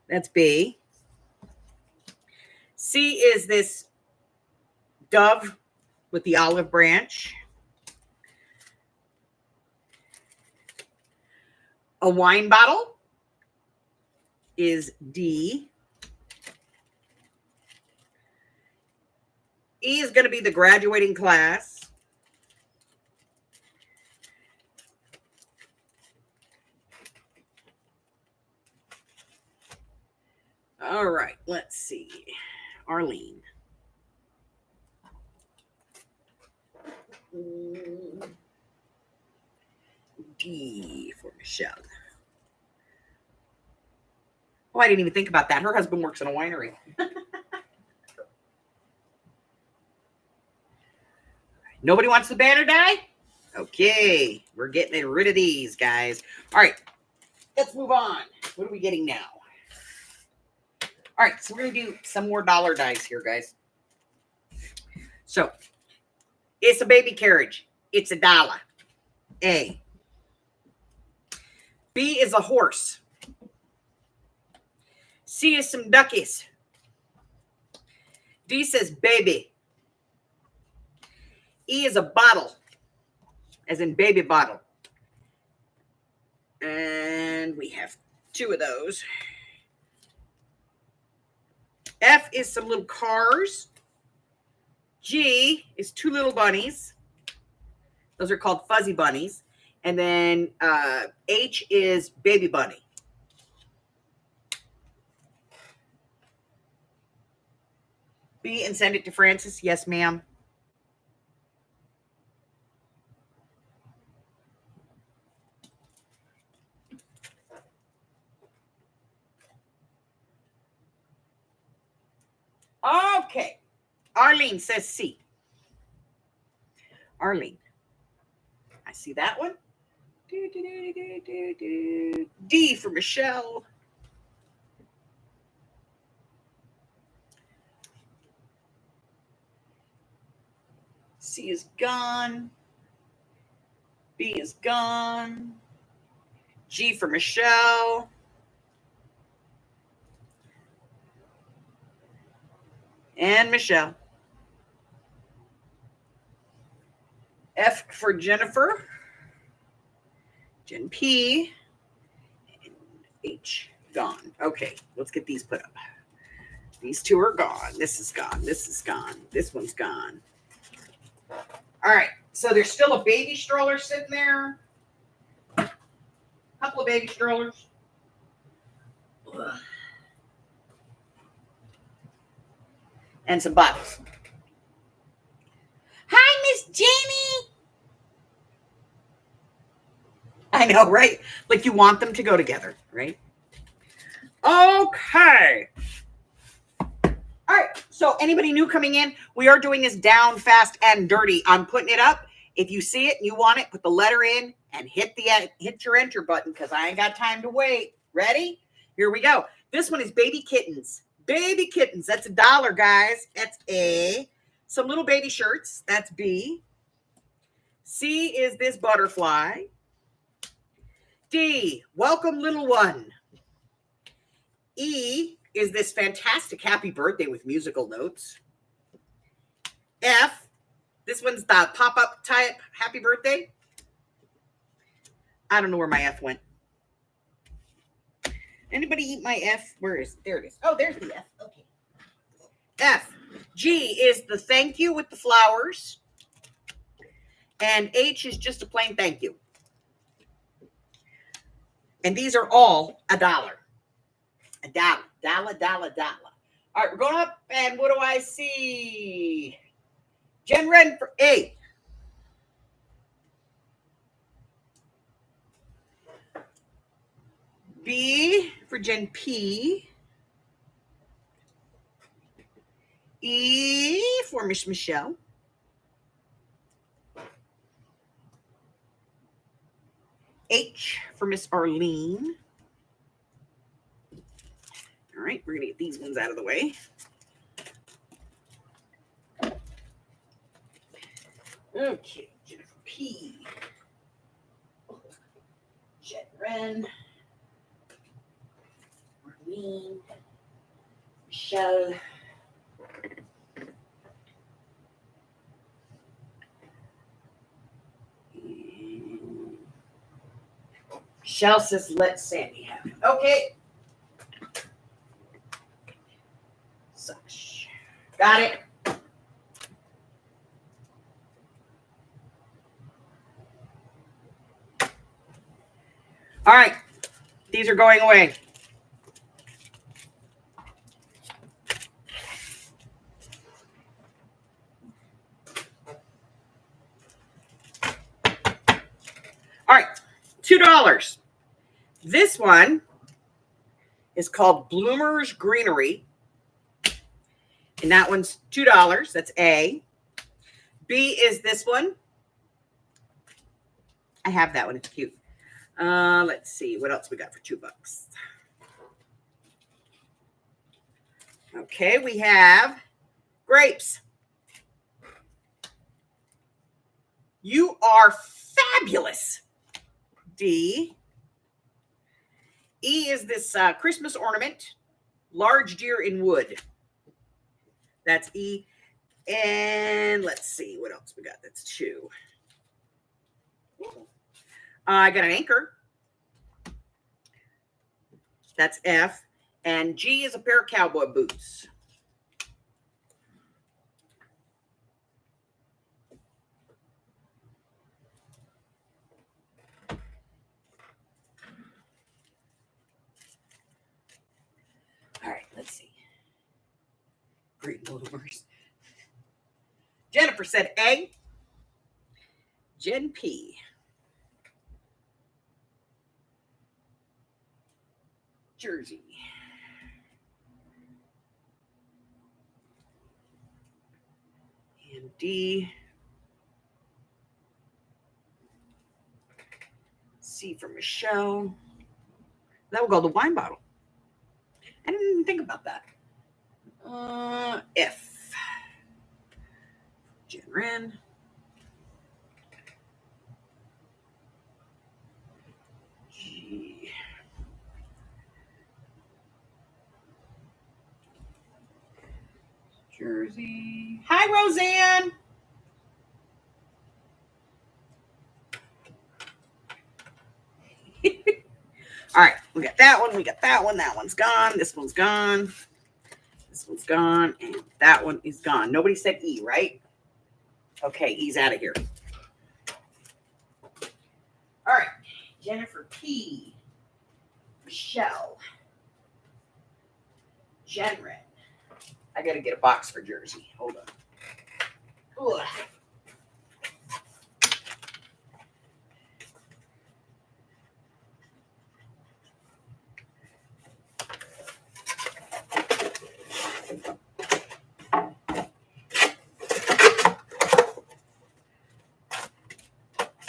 That's B. C is this dove with the olive branch. A wine bottle is D. E is going to be the graduating class. All right, let's see. Arlene. D for Michelle. Oh, I didn't even think about that. Her husband works in a winery. Nobody wants the banner die? Okay, we're getting rid of these, guys. All right, let's move on. What are we getting now? All right, so we're going to do some more dollar dies here, guys. So, it's a baby carriage. It's $1. A. B is a horse. C is some duckies. D says baby. E is a bottle, as in baby bottle. And we have 2 of those. F is some little cars. G is 2 little bunnies. Those are called fuzzy bunnies. And then H is baby bunny. B and send it to Francis. Yes, ma'am. Okay. Arlene says C. Arlene. I see that one. D for Michelle. C is gone. B is gone. G for Michelle. and Michelle. F for Jennifer. Jen P. And H. Gone. Okay, let's get these put up. These two are gone. This is gone. This is gone. This one's gone. All right, so there's still a baby stroller sitting there. A couple of baby strollers. Ugh. And some bottles. Hi, Miss Jamie. I know, right? Like you want them to go together, right? Okay. All right. So anybody new coming in, we are doing this down, fast, and dirty. I'm putting it up. If you see it and you want it, put the letter in and hit your enter button because I ain't got time to wait. Ready? Here we go. This one is baby kittens. Baby kittens. That's $1, guys. That's A. Some little baby shirts. That's B. C is this butterfly. D, welcome little one. E is this fantastic happy birthday with musical notes. F, this one's the pop-up type happy birthday. I don't know where my F went. Anybody eat my F? Where is it? There it is. Oh, there's the F. Okay. F. G is the thank you with the flowers. And H is just a plain thank you. And these are all $1. $1. $1. All right, we're going up, and what do I see? Jen Ren for A. B for Jen P. E for Miss Michelle. H for Miss Arlene. All right, we're going to get these ones out of the way. Okay, Jennifer P. Jen Ren. Arlene. Michelle. Michelle says, let Sandy have it. Okay. Such. Got it. All right. These are going away. All right. $2. This one is called Bloomer's Greenery. And that one's $2. That's A. B is this one. I have that one. It's cute. Let's see what else we got for $2. Okay, we have grapes. You are fabulous. D. E is this Christmas ornament, large deer in wood. That's E. And let's see what else we got. That's 2. I got an anchor. That's F. And G is a pair of cowboy boots. All right, let's see. Great bloomers. Jennifer said A. Jen P. Jersey. And D. C for Michelle. That will go the wine bottle. I didn't even think about that. F. Jen Ren. G. Jersey. Hi, Roseanne. All right, we got that one. We got that one. That one's gone. This one's gone. This one's gone. And that one is gone. Nobody said E, right? Okay, E's out of here. All right, Jennifer P. Michelle. Jenren. I got to get a box for Jersey. Hold on. Ugh.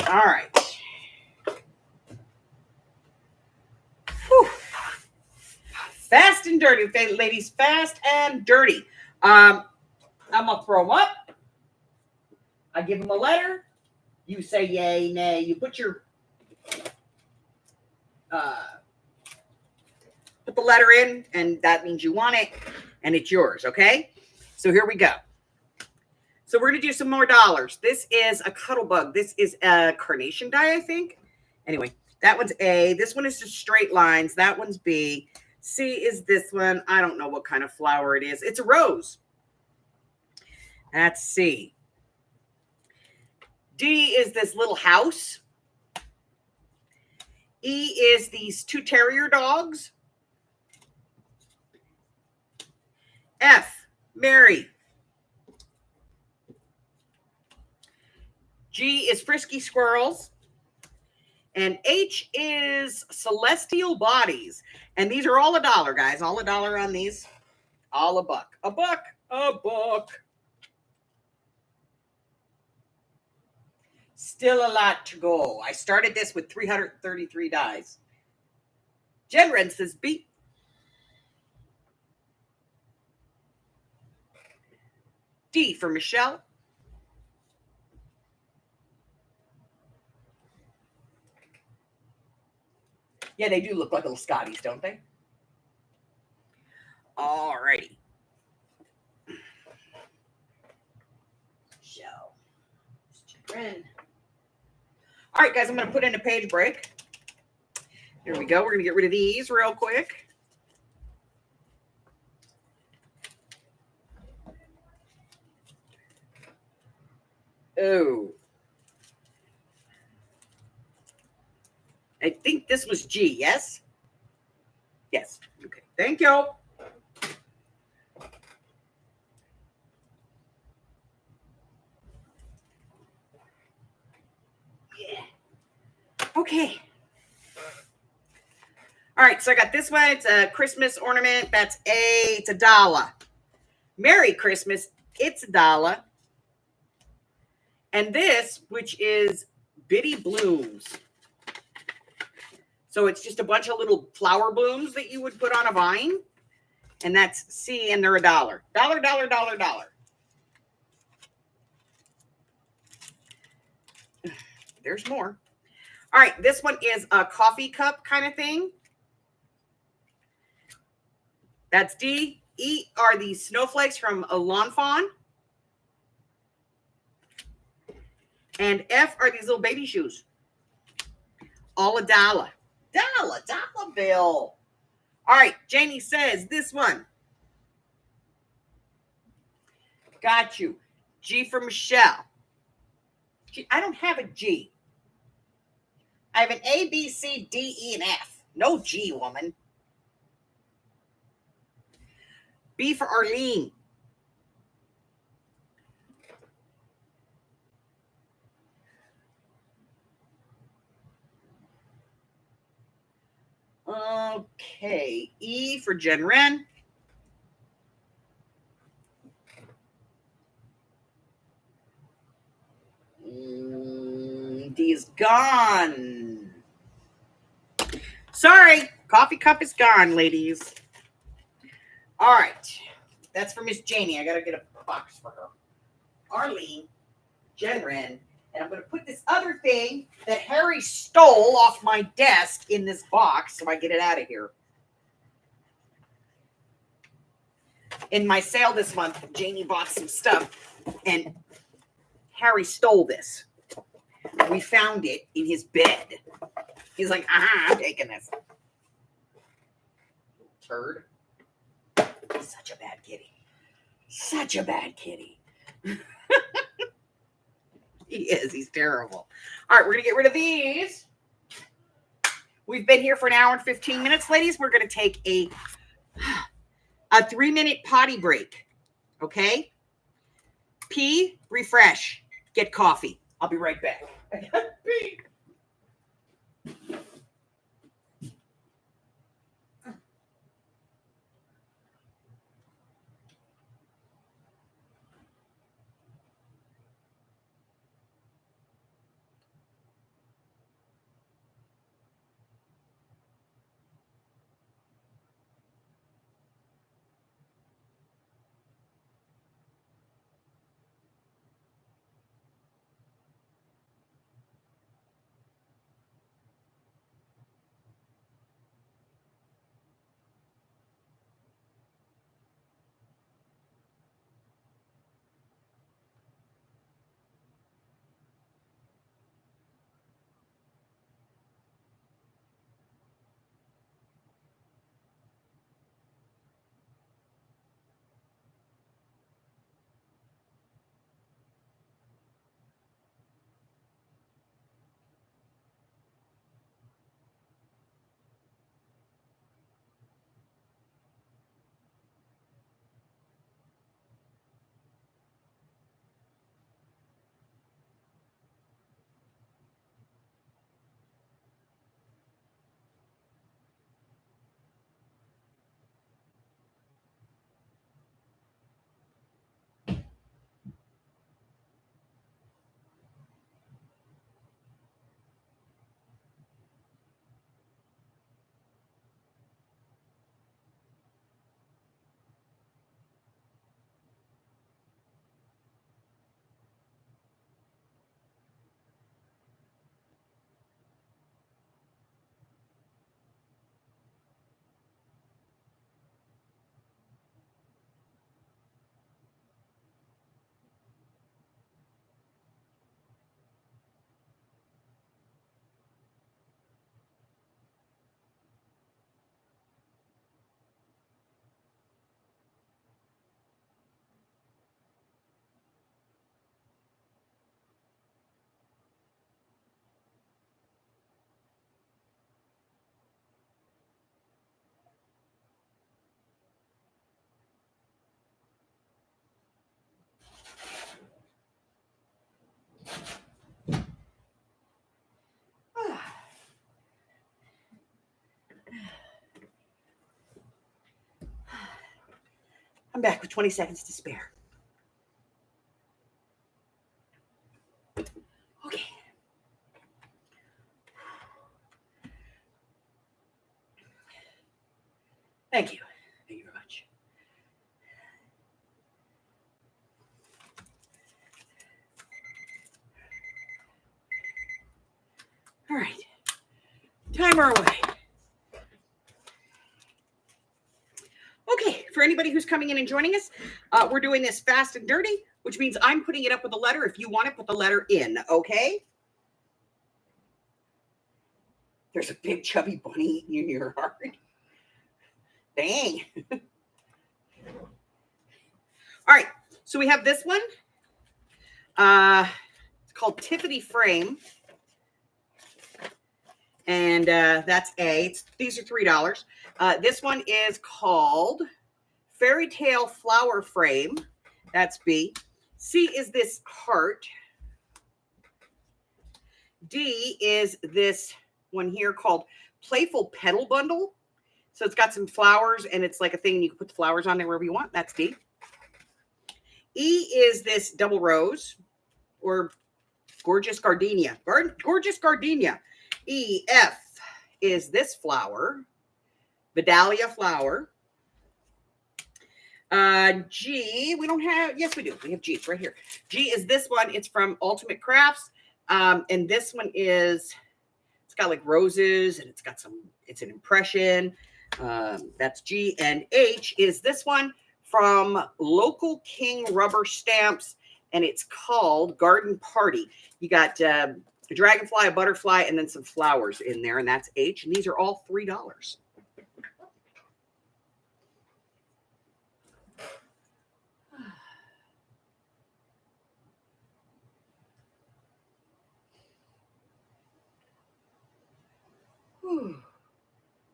All right. Whew. Fast and dirty, okay, ladies. Fast and dirty. I'm gonna throw them up. I give them a letter. You say yay, nay. You put your put the letter in, and that means you want it, and it's yours. Okay. So here we go. So we're gonna do some more dollars. This is a cuddle bug. This is a carnation die, I think. Anyway, that one's A. This one is just straight lines. That one's B. C is this one. I don't know what kind of flower it is. It's a rose. That's C. D is this little house. E is these two terrier dogs. F, Mary. G is frisky squirrels. And H is celestial bodies. And these are all $1, guys. All $1 on these. All $1. A buck. A buck. Still a lot to go. I started this with 333 dies. Jenren says B. D for Michelle. Yeah, they do look like little Scotties, don't they? All righty. Michelle. Jenren. All right, guys, I'm going to put in a page break. Here we go. We're going to get rid of these real quick. Oh. I think this was G, yes? Yes. Okay. Thank you. Yeah. Okay. All right, so I got this one. It's a Christmas ornament. That's A. It's $1. Merry Christmas. It's $1. And this, which is Bitty Blooms. So it's just a bunch of little flower blooms that you would put on a vine. And that's C, and they're $1. $1. There's more. All right, this one is a coffee cup kind of thing. That's D. E are these snowflakes from a Lawn Fawn. And F are these little baby shoes. All $1. $1 bill. All right, Janie says this one. Got you. G for Michelle. G, I don't have a G. I have an A, B, C, D, E, and F. No G, woman. B for Arlene. Okay. E for Jenren. D is gone. Sorry. Coffee cup is gone, ladies. All right. That's for Miss Janie. I got to get a box for her. Arlene, Jenren, and I'm going to put this other thing that Harry stole off my desk in this box so I get it out of here. in my sale this month, Jamie bought some stuff and Harry stole this. We found it in his bed. He's like, I'm taking this. Turd. He's such a bad kitty. Such a bad kitty. He is. He's terrible. All right, we're going to get rid of these. We've been here for an hour and 15 minutes, ladies. We're going to take a 3-minute potty break. Okay? Pee, refresh, get coffee. I'll be right back. Pee. I'm back with 20 seconds to spare. Okay. Thank you. Thank you very much. All right. Timer away. Okay, for anybody who's coming in and joining us, we're doing this fast and dirty, which means I'm putting it up with a letter. If you want to put the letter in, okay? There's a big chubby bunny eating in your heart. Dang. All right, so we have this one. It's called Tiffany Frame. And that's A. These are $3. This one is called Fairy Tale Flower Frame. That's B. C is this heart. D is this one here called Playful Petal Bundle. So it's got some flowers and it's like a thing. You can put the flowers on there wherever you want. That's D. E is this double rose or Gorgeous Gardenia. Gorgeous Gardenia. E. F is this flower. Vidalia flower. G, we don't have, yes, we do. We have G, it's right here. G is this one. It's from Ultimate Crafts. And this one is, it's got like roses and it's got some, it's an impression. That's G. And H is this one from Local King Rubber Stamps, and it's called Garden Party. You got a dragonfly, a butterfly, and then some flowers in there, and that's H. And these are all $3.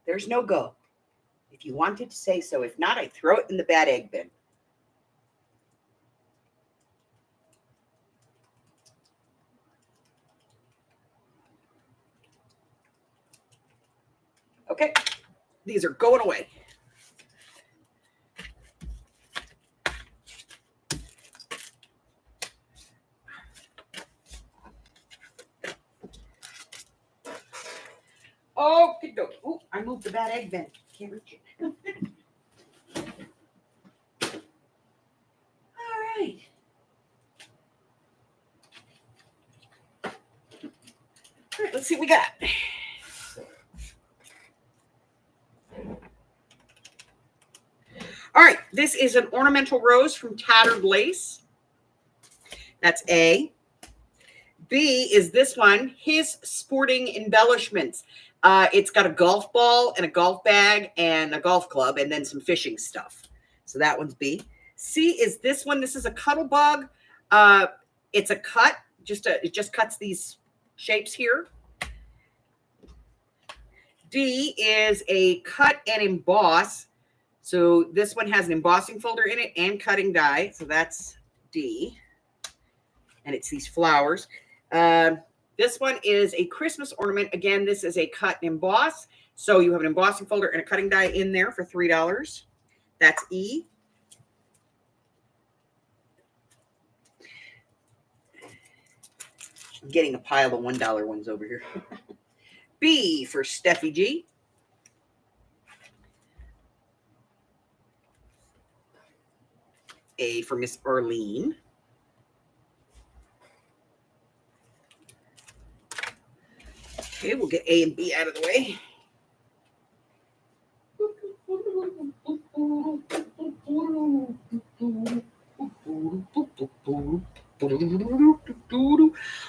There's no go. If you wanted to say so. If not, I throw it in the bad egg bin. Okay, these are going away. Okay, oh, I moved the bad egg bin. Can't reach it. All right. All right, let's see what we got. All right, this is an ornamental rose from Tattered Lace. That's A. B is this one, His Sporting Embellishments. It's got a golf ball and a golf bag and a golf club and then some fishing stuff. So that one's B. C is this one. This is a Cuddle Bug. It's a cut. It just cuts these shapes here. D is a cut and emboss. So this one has an embossing folder in it and cutting die. So that's D. And it's these flowers. This one is a Christmas ornament. Again, this is a cut and emboss. So you have an embossing folder and a cutting die in there for $3. That's E. I'm getting a pile of $1 ones over here. B for Steffi G. A for Miss Arlene. Okay, we'll get A and B out of the way.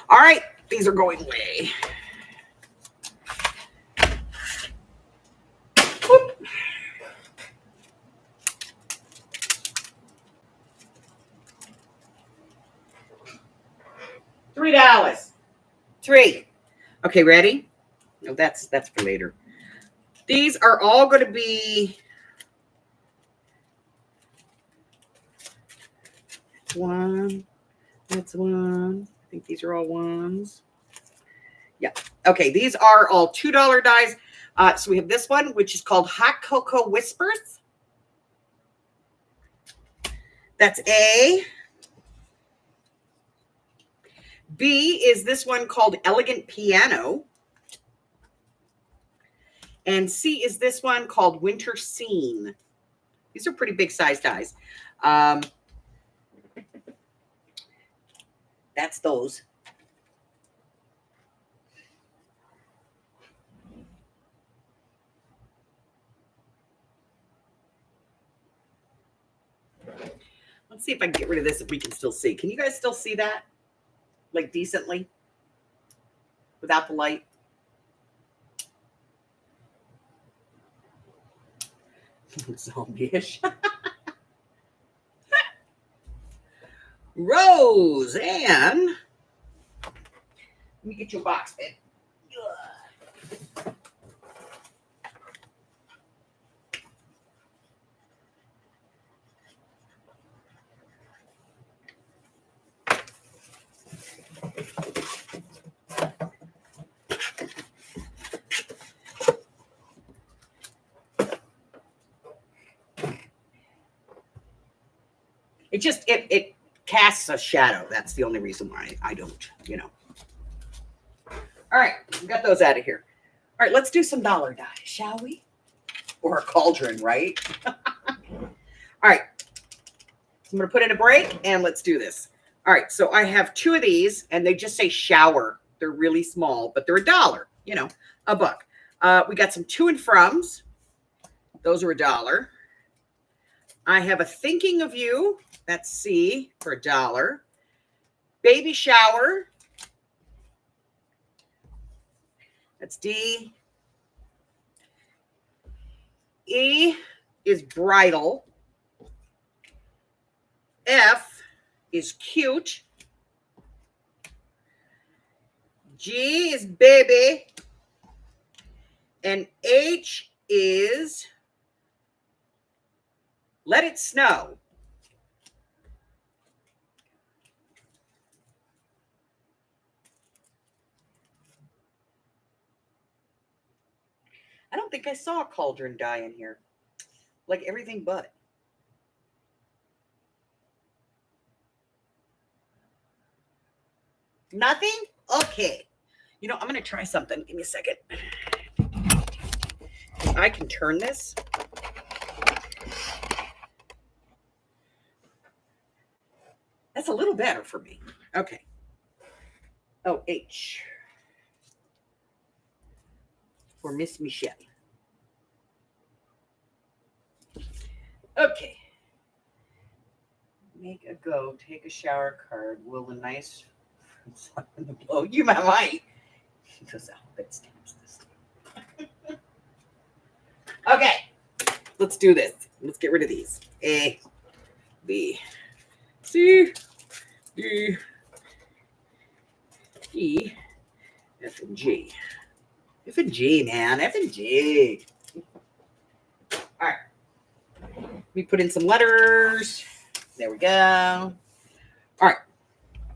All right, these are going away. $3. 3. Okay, ready? No, that's for later. These are all going to be one. That's one. I think these are all ones. Yeah. Okay, these are all $2 dies. So we have this one, which is called Hot Cocoa Whispers. That's A. B is this one called Elegant Piano. And C is this one called Winter Scene. These are pretty big size dies. That's those. Let's see if I can get rid of this if we can still see. Can you guys still see that? Like decently? Without the light? Zombie-ish. Roseanne. Let me get your box, babe. It casts a shadow. That's the only reason why I don't, All right, we got those out of here. All right, let's do some dollar dies, shall we? Or a cauldron, right? All right, so I'm going to put in a break and let's do this. All right, so I have 2 of these and they just say shower. They're really small, but they're $1, a buck. We got some to and froms. Those are $1. I have a thinking of you. That's C for $1. Baby shower. That's D. E is bridal. F is cute. G is baby. And H is let it snow. I don't think I saw a cauldron die in here. Like everything but. Nothing? Okay. You know, I'm going to try something. Give me a second. I can turn this. That's a little better for me. Okay. Oh, H. For Miss Michelle. Okay. Make a go. Take a shower card. Will the nice blow you my might? Because I hope it stamps this. Okay. Let's do this. Let's get rid of these. A, B, C, D, E, F, and G. F and G, man. F and G. All right. Let me put in some letters. There we go. All right.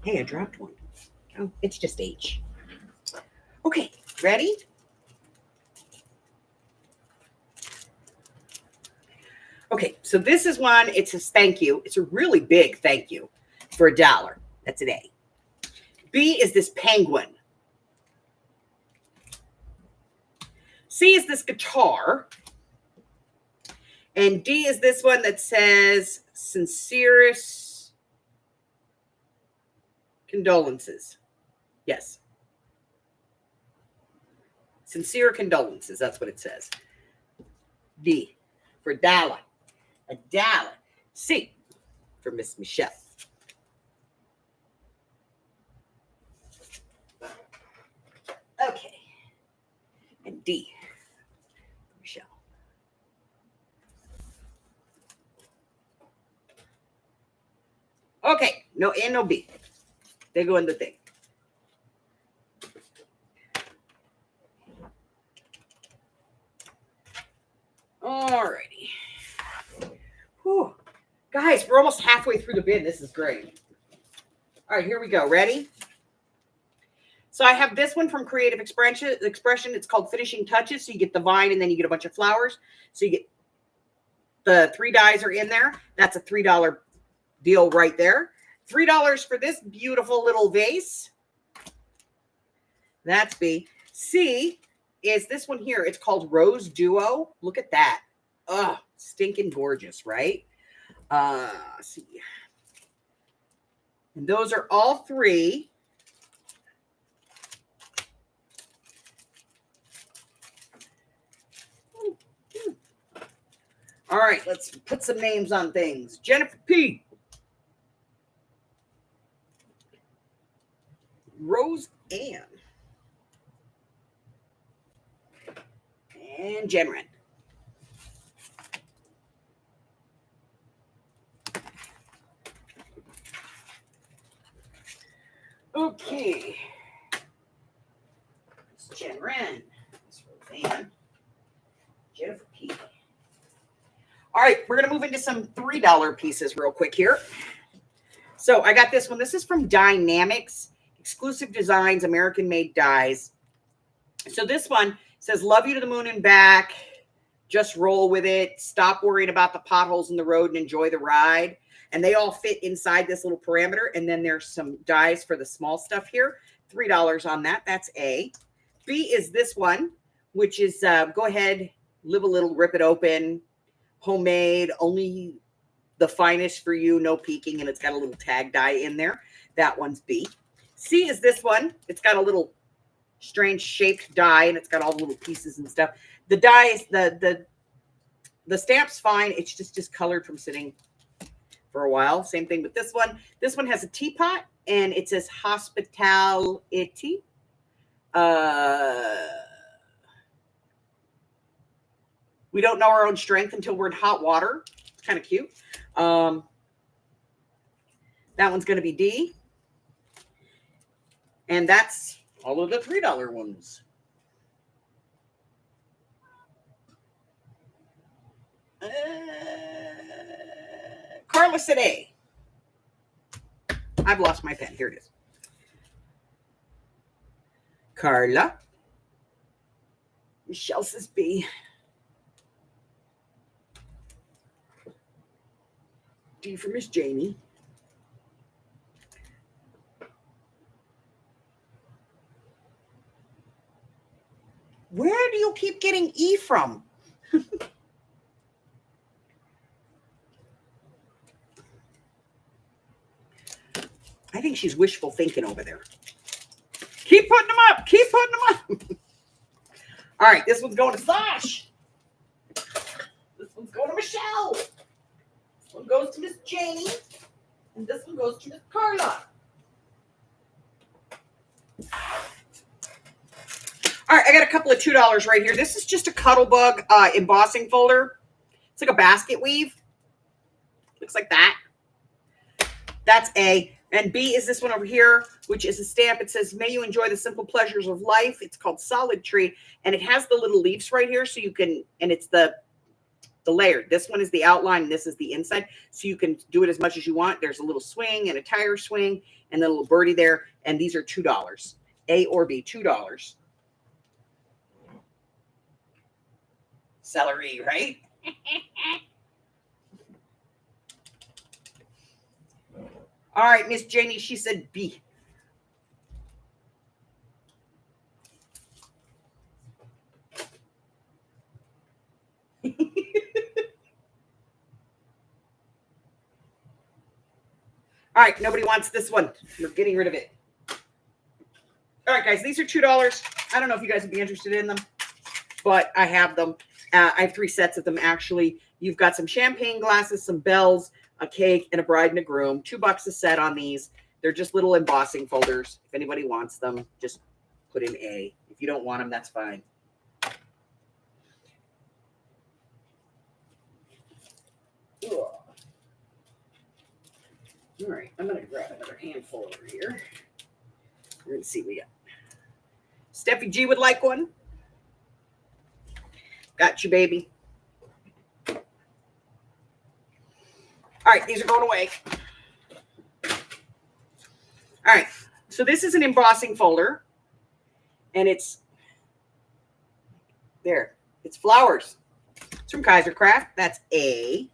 Hey, I dropped one. Oh, it's just H. Okay. Ready? Okay. So this is one. It says thank you. It's a really big thank you for $1. That's an A. B is this penguin. C is this guitar. And D is this one that says sincerest condolences. Yes. Sincere condolences. That's what it says. D for $1. $1. C for Miss Michelle. Okay. And D for Michelle. Okay. No A, no B. They go in the thing. Alrighty. Whew. Guys, we're almost halfway through the bin. This is great. All right, here we go. Ready? So I have this one from Creative Expression. It's called Finishing Touches. So you get the vine and then you get a bunch of flowers. So you get the 3 dies are in there. That's a $3 deal right there. $3 for this beautiful little vase. That's B. C is this one here. It's called Rose Duo. Look at that. Oh, stinking gorgeous, right? Let's see. And those are all 3. All right, let's put some names on things. Jennifer P. Rose Ann. And Jenren. Okay. It's Jenren. It's Roseanne. Jennifer P. All right, we're going to move into some $3 pieces real quick here. So I got this one. This is from Dynamics. Exclusive Designs, American-made dies. So this one says, love you to the moon and back. Just roll with it. Stop worrying about the potholes in the road and enjoy the ride. And they all fit inside this little parameter. And then there's some dies for the small stuff here. $3 on that. That's A. B is this one, which is go ahead, live a little, rip it open. Homemade, only the finest for you, no peeking. And it's got a little tag die in there. That one's B. C is this one. It's got a little strange shaped die and it's got all the little pieces and stuff. The die is the the stamp's fine. It's just discolored from sitting for a while. Same thing with this one. This one has a teapot and it says hospitality. We don't know our own strength until we're in hot water. It's kind of cute. That one's going to be D. And that's all of the $3 ones. Carla said A. I've lost my pen. Here it is. Carla. Michelle says B. D for Miss Jamie. Where do you keep getting E from? I think she's wishful thinking over there. Keep putting them up. Keep putting them up. All right, this one's going to Sash. This one's going to Michelle. This one goes to Miss Janie. And this one goes to Miss Carla. All right, I got a couple of $2 right here. This is just a Cuttlebug embossing folder. It's like a basket weave. Looks like that. That's A. And B is this one over here, which is a stamp. It says, may you enjoy the simple pleasures of life. It's called Solid Tree. And it has the little leaves right here. So you can, and it's the layer. This one is the outline. And this is the inside. So you can do it as much as you want. There's a little swing and a tire swing and then a little birdie there. And these are $2. A or B, $2. Celery, right? All right, Miss Janie, she said B. All right, nobody wants this one. We're getting rid of it. All right, guys, these are $2. I don't know if you guys would be interested in them, but I have them. I have 3 sets of them, actually. You've got some champagne glasses, some bells, a cake, and a bride and a groom. $2 a set on these. They're just little embossing folders. If anybody wants them, just put in A. If you don't want them, that's fine. Ugh. All right, I'm going to grab another handful over here. We're going to see what we got. Steffi G would like one. Got you, baby. All right, these are going away. All right, so this is an embossing folder, and it's there. It's flowers. It's from Kaiser Craft. That's A.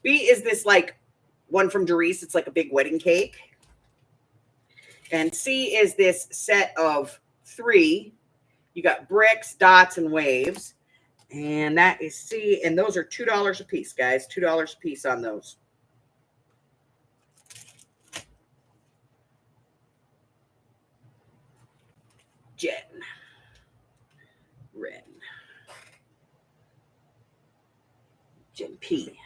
B is this like one from Doris. It's like a big wedding cake. And C is this set of 3. You got bricks, dots, and waves. And that is C. And those are $2 a piece, guys. $2 a piece on those. Jen. Ren. Jen P.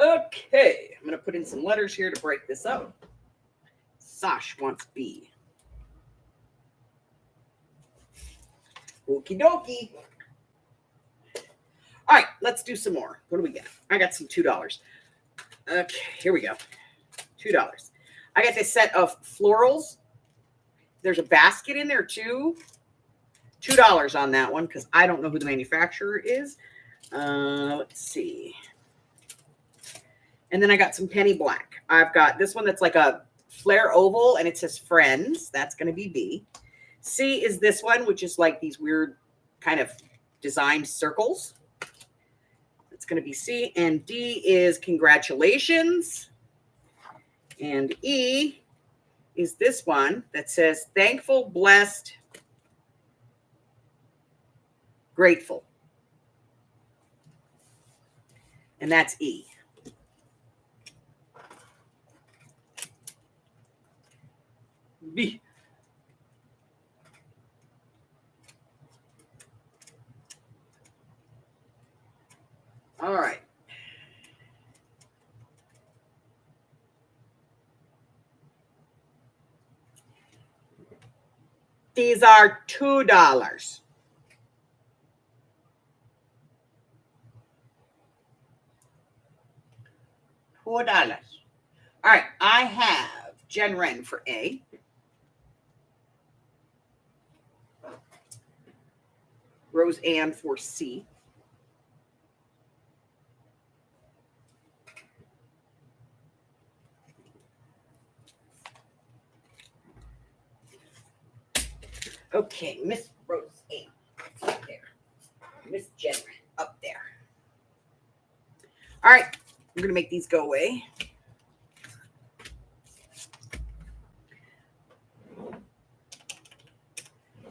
Okay, I'm going to put in some letters here to break this up. Sash wants B. Okie dokie. All right, let's do some more. What do we got? I got some $2. Okay, here we go. $2. I got this set of florals. There's a basket in there too. $2 on that one because I don't know who the manufacturer is. Let's see. And then I got some penny black. I've got this one that's like a flare oval and it says friends. That's going to be B. C is this one, which is like these weird kind of designed circles. It's going to be C. And D is congratulations. And E is this one that says thankful, blessed, grateful. And that's E. B. All right. These are $2. $4. All right, I have Jen Wren for A. Rose Ann for C. Okay, Miss Rose Ann up there. Miss Jen Wren up there. All right, I'm going to make these go away.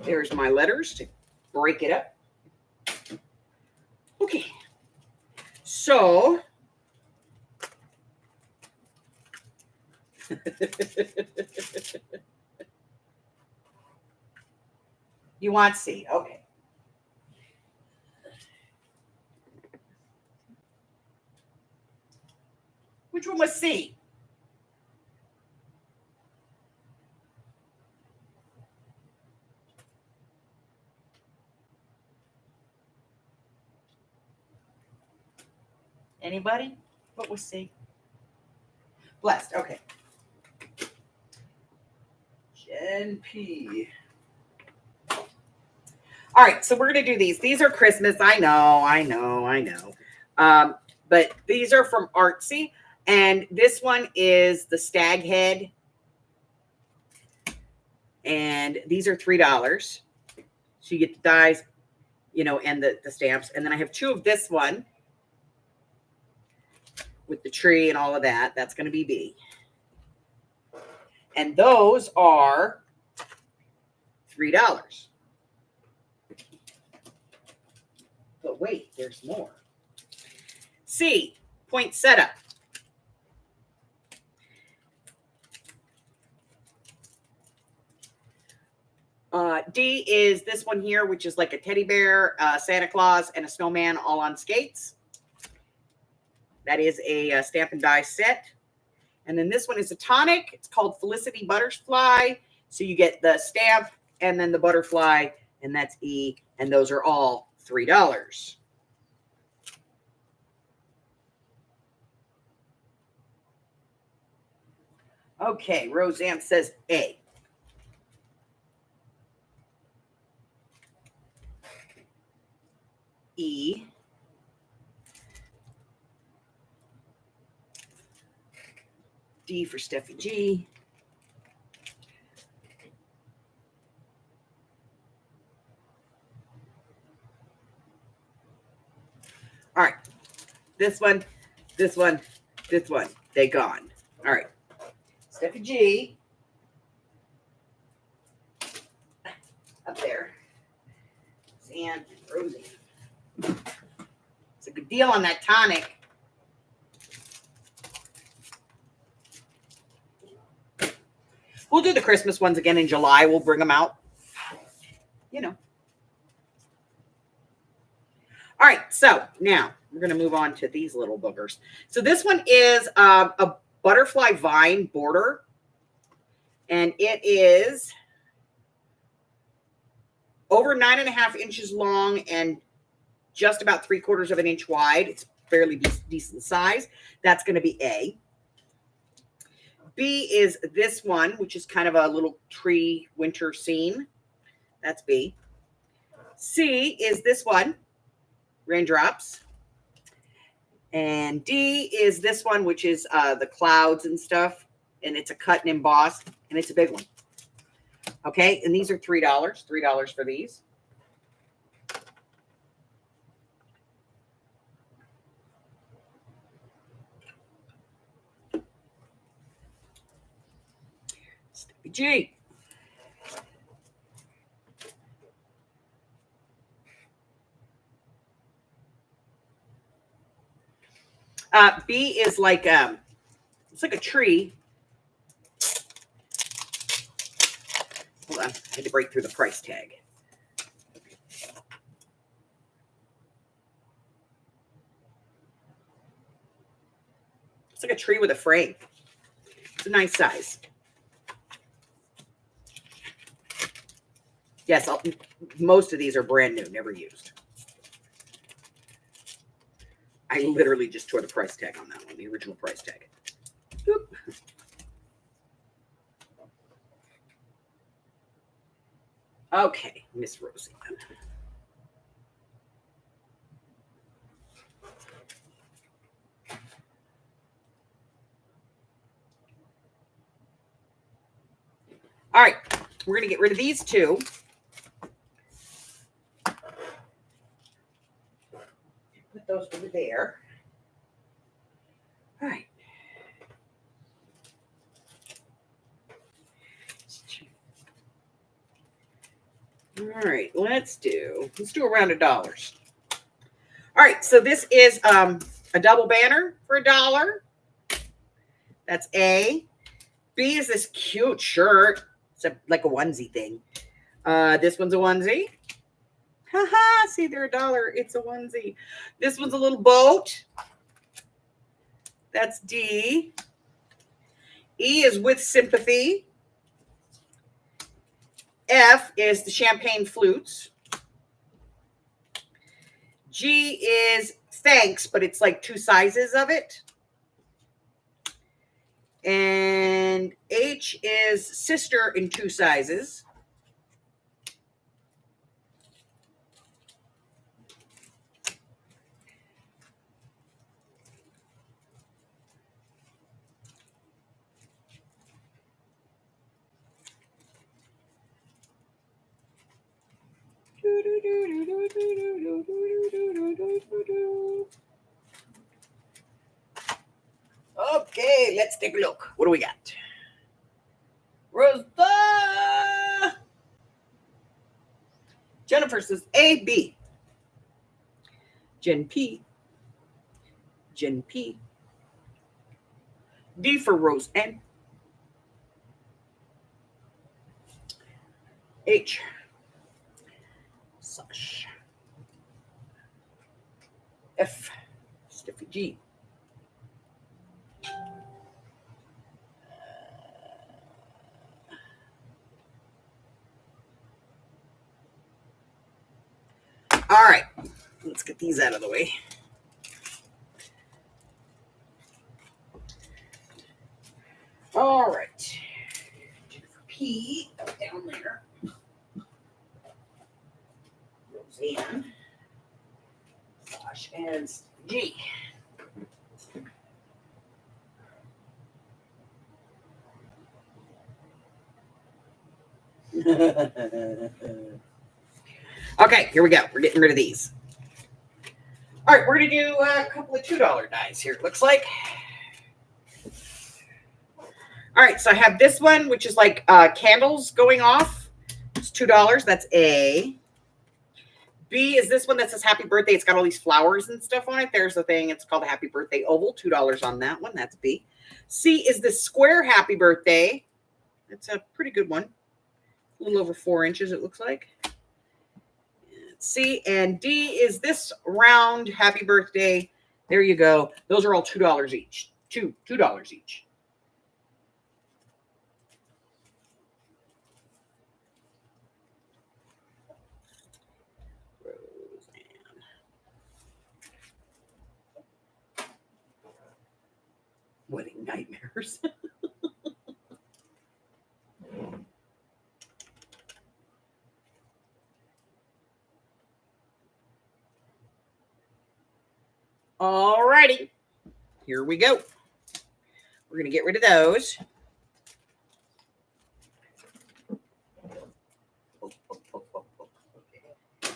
There's my letters to break it up. Okay, so you want C, okay. Which one was C? Anybody? What was C? Blessed, okay. Jen P. All right, so we're going to do these. These are Christmas. I know. But these are from Artsy. And this one is the stag head. And these are $3. So you get the dies, and the stamps. And then I have two of this one with the tree and all of that. That's going to be B. And those are $3. But wait, there's more. C, poinsettia. D is this one here, which is like a teddy bear, Santa Claus, and a snowman all on skates. That is a stamp and die set. And then this one is a tonic. It's called Felicity Butterfly. So you get the stamp and then the butterfly, and that's E. And those are all $3. Okay, Roseanne says A. E. D for Steffi G. All right. This one, this one, this one. They gone. All right. Steffi G. Up there. And Rosie. It's a good deal on that tonic. We'll do the Christmas ones again in July. We'll bring them out. All right, so now we're going to move on to these little boogers. So this one is a butterfly vine border. And it is over 9.5 inches long and just about 3/4 of an inch wide. It's fairly decent size. That's going to be A. B is this one, which is kind of a little tree winter scene. That's B. C is this one, raindrops. And D is this one, which is the clouds and stuff. And it's a cut and embossed, and it's a big one. Okay, and these are $3. $3 for these. G. B is like it's like a tree. Hold on. I had to break through the price tag. It's like a tree with a frame. It's a nice size. Yes, most of these are brand new, never used. I literally just tore the price tag on that one, the original price tag. Oop. Okay, Miss Rosie. All right, we're going to get rid of these two. Put those over there. All right. All right, let's do a round of dollars. All right, so this is a double banner for $1. That's A. B is this cute shirt. It's like a onesie thing. This one's a onesie. Haha, see, they're $1. It's a onesie. This one's a little boat. That's D. E is with sympathy. F is the champagne flutes. G is thanks, but it's like two sizes of it. And H is sister in two sizes. Okay, let's take a look. What do we got? Rosa. Jennifer says A, B. Jen P. Jen P. D for Rose N. H. Sash. F. Stiffy G. All right, let's get these out of the way. All right, P down there. Roseanne, Sash, and G. Okay, here we go. We're getting rid of these. All right, we're going to do a couple of $2 dies here, it looks like. All right, so I have this one, which is like candles going off. It's $2. That's A. B is this one that says happy birthday. It's got all these flowers and stuff on it. There's the thing. It's called a happy birthday oval. $2 on that one. That's B. C is the square happy birthday. It's a pretty good one. A little over 4 inches, it looks like. C, and D is this round happy birthday. There you go. Those are all $2 each. $2 each. Roseanne. Wedding nightmares. All righty, here we go. We're going to get rid of those.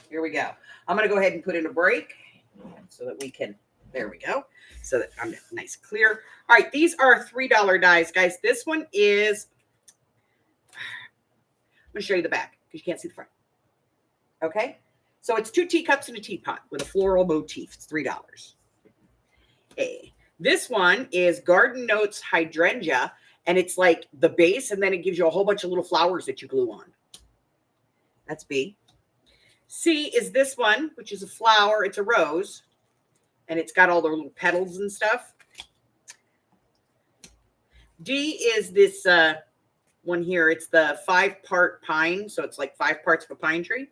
Here we go. I'm going to go ahead and put in a break so that we can, there we go, so that I'm nice and clear. All right, these are $3 dies, guys. This one is, I'm going to show you the back because you can't see the front. Okay, so it's 2 teacups and a teapot with a floral motif. It's $3. A. This one is Garden Notes Hydrangea, and it's like the base, and then it gives you a whole bunch of little flowers that you glue on. That's B. C is this one, which is a flower. It's a rose. And it's got all the little petals and stuff. D is this one here. It's the 5-part pine. So it's like 5 parts of a pine tree.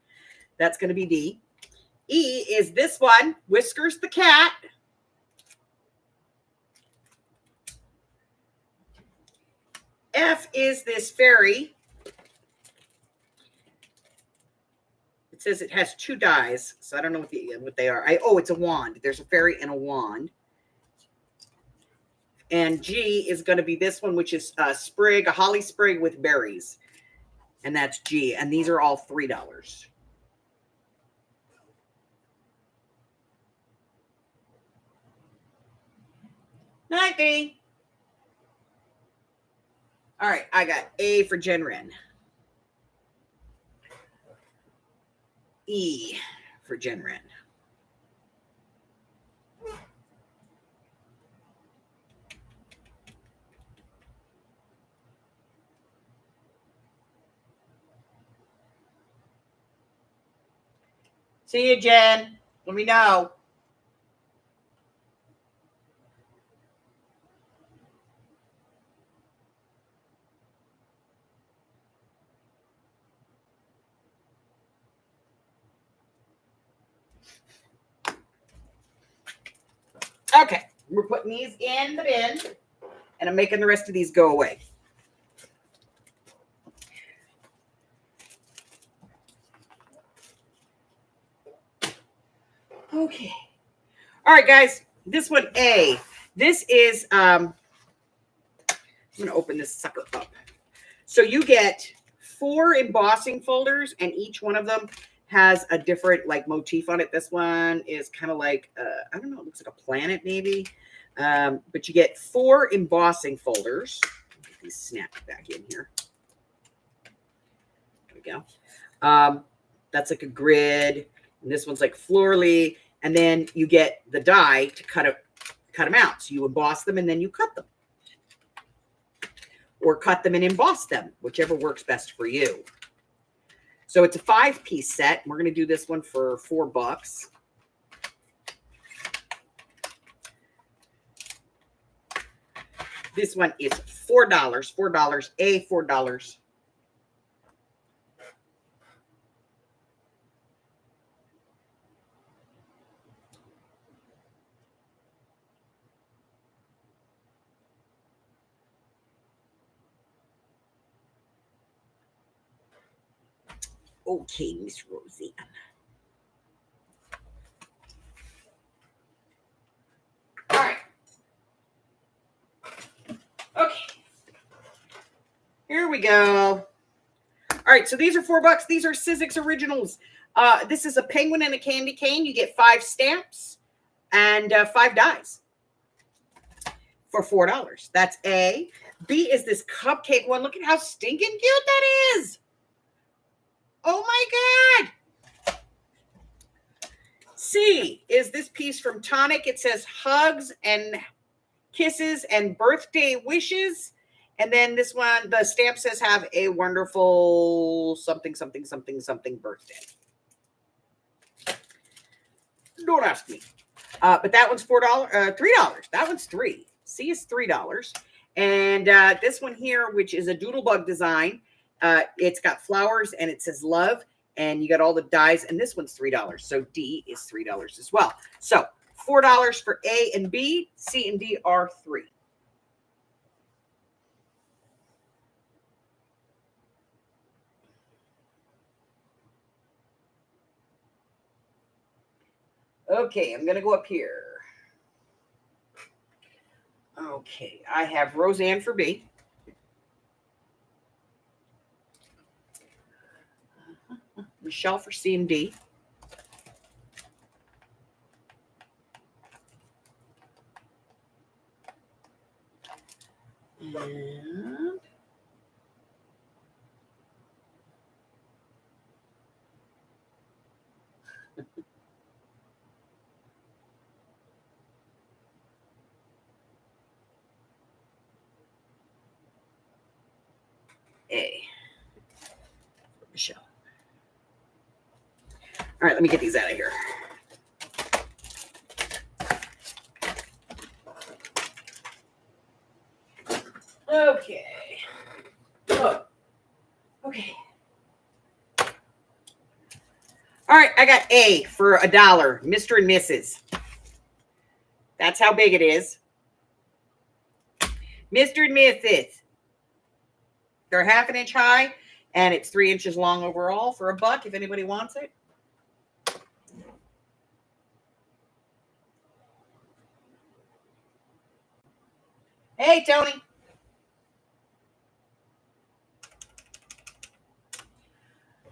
That's going to be D. E is this one, Whiskers the cat. F is this fairy. It says it has 2 dies, so I don't know what they are. It's a wand. There's a fairy and a wand. And G is going to be this one, which is a holly sprig with berries. And that's G. And these are all $3. Night, B. All right, I got A for Jen Wren. E for Jen Wren. See you, Jen. Let me know. Okay, we're putting these in the bin, and I'm making the rest of these go away. Okay. All right, guys. This one, A. This is, I'm going to open this sucker up. So you get 4 embossing folders, and each one of them has a different like motif on it. This one is kind of like, I don't know, it looks like a planet maybe. But you get 4 embossing folders. Get these snapped back in here. There we go. That's like a grid. And this one's like florally. And then you get the die to cut them out. So you emboss them and then you cut them. Or cut them and emboss them, whichever works best for you. So it's a 5-piece set. We're going to do this one for $4. This one is $4. $4. A, $4. Okay, Miss Roseanne. All right. Okay. Here we go. All right, so these are $4. These are Sizzix Originals. This is a penguin and a candy cane. You get 5 stamps and 5 dies for $4. That's A. B is this cupcake one. Look at how stinking cute that is. Oh my God. C is this piece from Tonic. It says hugs and kisses and birthday wishes. And then this one, the stamp says have a wonderful something, something, something, something birthday. Don't ask me. But that one's $3. That one's $3. C is $3. And this one here, which is a Doodlebug design, it's got flowers and it says love, and you got all the dies, and this one's $3. So D is $3 as well. So $4 for A and B. C and D are $3. Okay, I'm going to go up here. Okay, I have Roseanne for B. Michelle for C and D. And A. Michelle. All right, let me get these out of here. Okay. Oh. Okay. All right, I got A for $1, Mr. and Mrs. That's how big it is. Mr. and Mrs. They're 1/2 inch high, and it's 3 inches long overall for $1 if anybody wants it. Hey, Tony.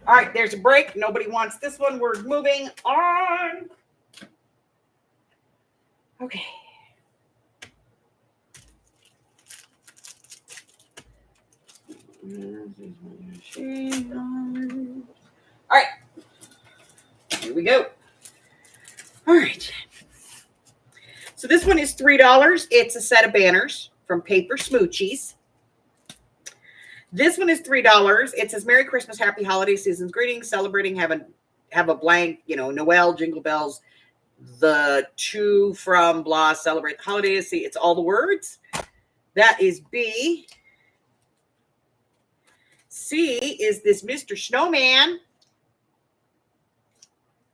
All right, there's a break. Nobody wants this one. We're moving on. Okay. All right. Here we go. All right. So this one is $3. It's a set of banners from Paper Smoochies. This one is $3. It says Merry Christmas, Happy Holiday Seasons, greetings, celebrating, have a blank, Noel, Jingle Bells, the two from blah, celebrate the holidays. See, it's all the words. That is B. C is this Mr. Snowman,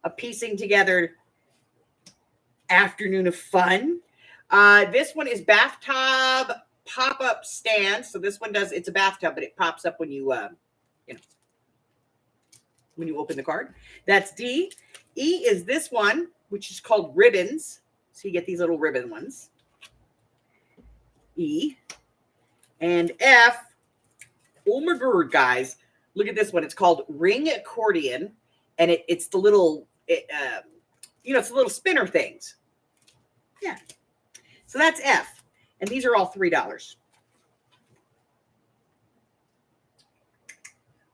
a piecing together afternoon of fun. This one is bathtub pop-up stand. So this one it's a bathtub, but it pops up when you when you open the card. That's D. E is this one, which is called ribbons. So you get these little ribbon ones. E. And F. Oh my god, guys. Look at this one. It's called ring accordion. And it's the little, it's the little spinner things. Yeah. So that's F. And these are all $3.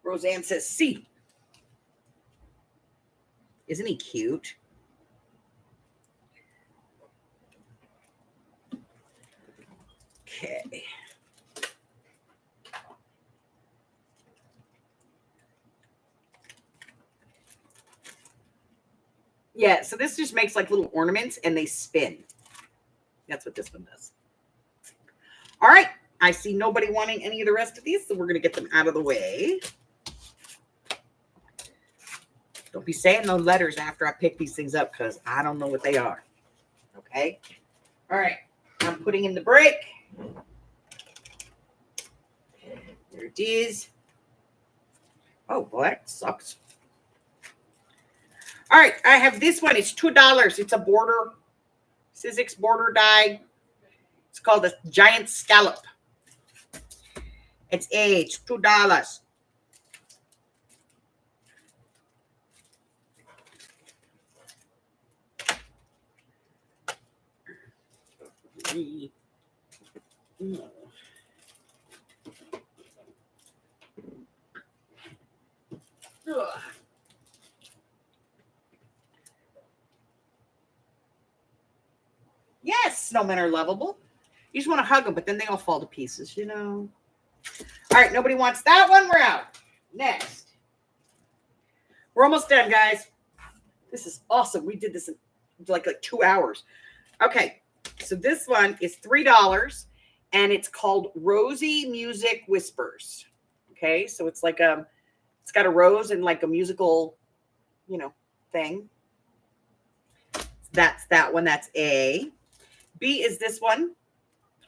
Roseanne says C. Isn't he cute? Okay. Yeah, so this just makes like little ornaments and they spin. That's what this one does. All right. I see nobody wanting any of the rest of these, so we're going to get them out of the way. Don't be saying those letters after I pick these things up because I don't know what they are. Okay? All right. I'm putting in the break. There it is. Oh, boy, that sucks. All right. I have this one. It's $2. It's a border, Sizzix border die. It's called a giant scallop. It's $2. Yes, snowmen are lovable. You just want to hug them, but then they all fall to pieces, All right, nobody wants that one. We're out. Next. We're almost done, guys. This is awesome. We did this in like 2 hours. Okay, so this one is $3, and it's called Rosie Music Whispers. Okay, so it's like it's got a rose and like a musical, thing. That's that one. That's A. B is this one.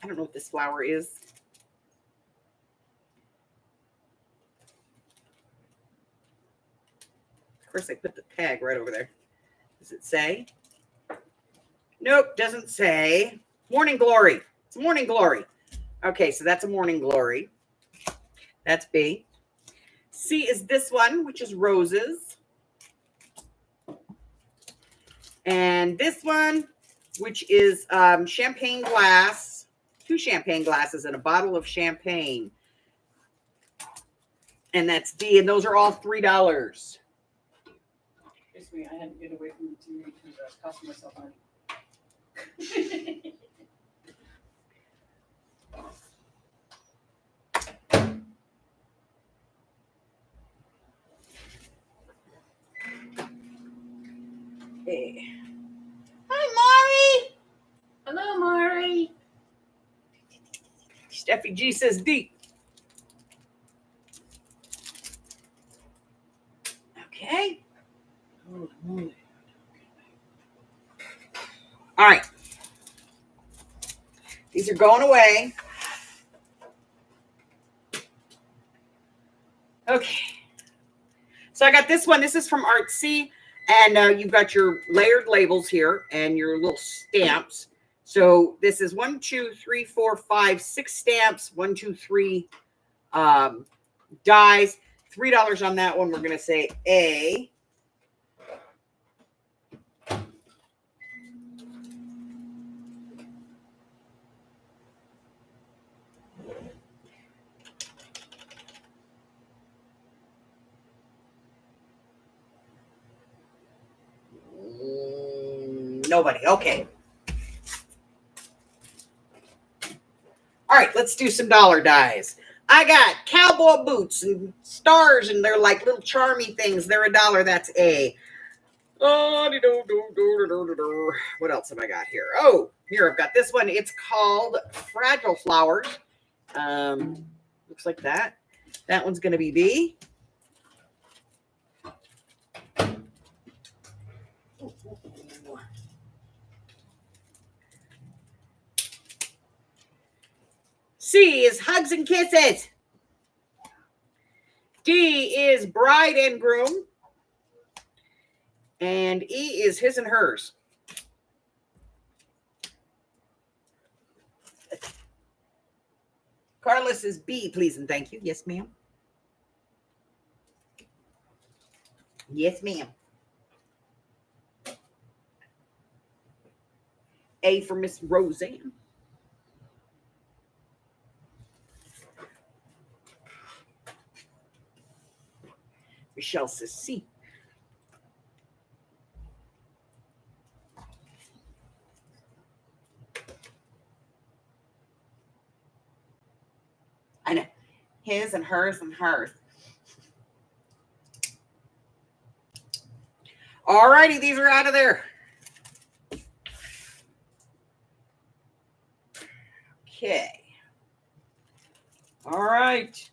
I don't know what this flower is. Of course, I put the tag right over there. Does it say? Nope, doesn't say. Morning Glory. It's Morning Glory. Okay, so that's a Morning Glory. That's B. C is this one, which is roses. And this one, which is champagne glass, 2 champagne glasses and a bottle of champagne. And that's D, and those are all $3. Excuse me, I had to get away from the TV because I was costing myself money. Okay. Hi, Mari. Hello, Mari. Steffi G says D. Okay. All right. These are going away. Okay. So I got this one. This is from Artsy. And you've got your layered labels here and your little stamps. So this is 1, 2, 3, 4, 5, 6 stamps. 1, 2, 3 dies. $3 on that one. We're going to say A. Nobody. Okay. All right, let's do some dollar dies. I got cowboy boots and stars, and they're like little charmy things. They're $1. That's A. What else have I got here? Oh, here I've got this one. It's called Fragile Flowers. Looks like that. That one's going to be B. C is Hugs and Kisses. D is Bride and Groom. And E is His and Hers. Carlos is B, please and thank you. Yes, ma'am. Yes, ma'am. A for Miss Roseanne. Michelle says C. I know. His and hers and hers. All righty, these are out of there. Okay. All right.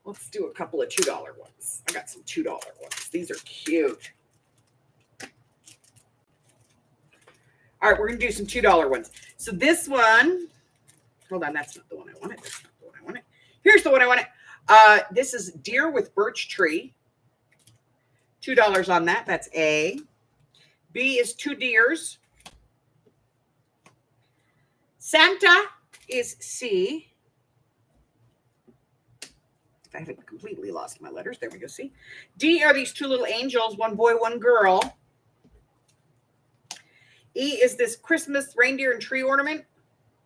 Let's do a couple of $2 ones. I got some $2 ones. These are cute. All right, we're going to do some $2 ones. So this one, hold on, that's not the one I wanted. That's not the one I wanted. Here's the one I wanted. This is Deer with Birch Tree. $2 on that. That's A. B is 2 deers. Santa is C. I haven't completely lost my letters. There we go. See. D are these 2 little angels, 1 boy, 1 girl. E is this Christmas reindeer and tree ornament.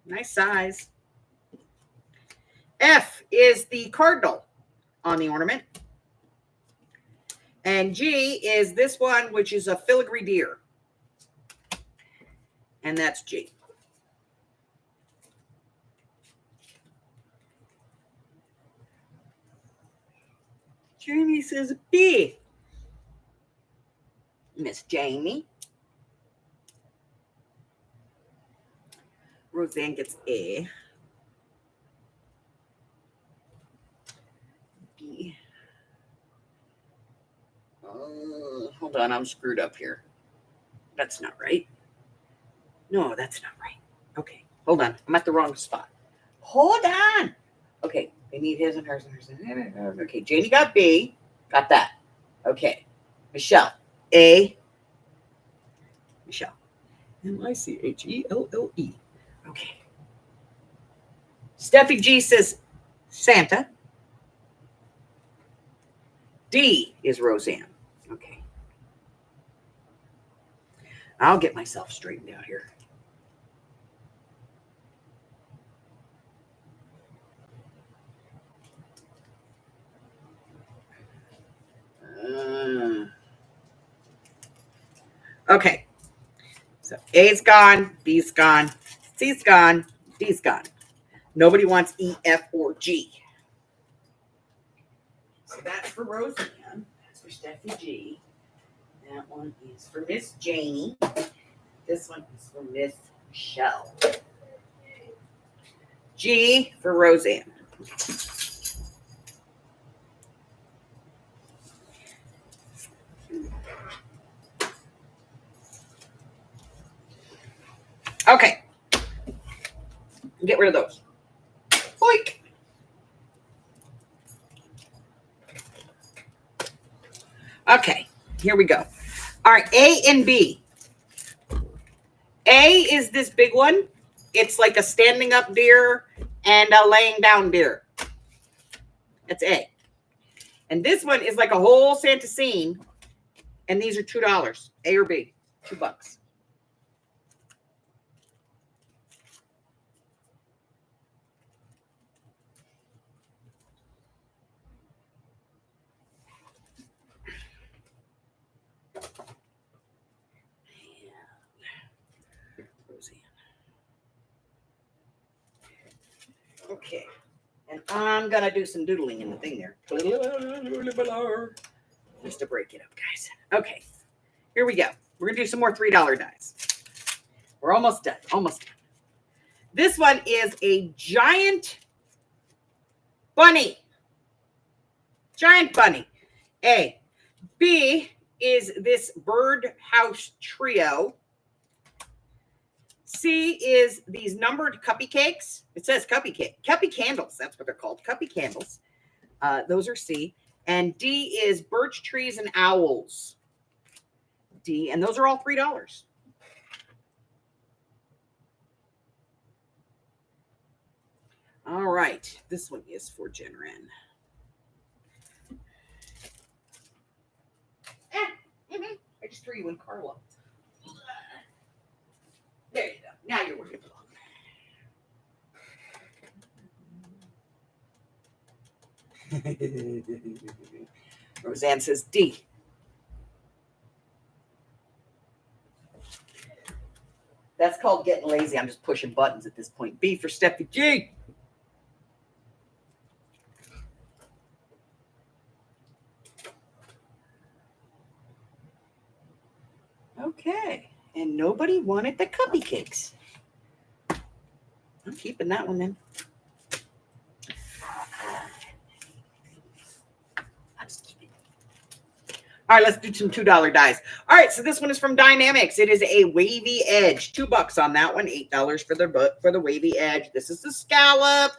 Nice size. F is the cardinal on the ornament. And G is this one, which is a filigree deer. And that's G. Jamie says B. Miss Jamie. Roseanne gets A. B. Hold on, I'm screwed up here. That's not right. No, that's not right. Okay, hold on. I'm at the wrong spot. Hold on. Okay, they need his and hers and hers. Okay, Jamie got B. Got that. Okay, Michelle. A. Michelle. Michelle. Okay. Steffi G says Santa. D is Roseanne. Okay. I'll get myself straightened out here. Okay. So A's gone, B's gone, C's gone, D's gone. Nobody wants E, F, or G. So that's for Roseanne. That's for Steffi G. That one is for Miss Janie. This one is for Miss Michelle. G for Roseanne. Okay. Get rid of those. Boink. Okay, here we go. All right, A and B. A is this big one. It's like a standing up deer and a laying down deer. That's A. And this one is like a whole Santa scene. And these are $2. A or B? $2. Okay. And I'm going to do some doodling in the thing there. Just to break it up, guys. Okay. Here we go. We're going to do some more $3 dice. We're almost done. Almost done. This one is a giant bunny. Giant bunny. A. B is this bird house trio. C is these numbered cuppy cakes. It says cuppy cake. Cuppy candles. That's what they're called. Cuppy candles. Those are C. And D is birch trees and owls. D. And those are all $3. All right. This one is for Jen Wren. I just threw you in Carla. There you go. Now you're working along. Roseanne says D. That's called getting lazy. I'm just pushing buttons at this point. B for Steffi G. Okay. And nobody wanted the cuppy cakes. I'm keeping that one then. I'll just keep it. All right, let's do some $2 dice. All right, so this one is from Dynamics. It is a wavy edge. $2 on that one. $8 for the wavy edge. This is the scallop.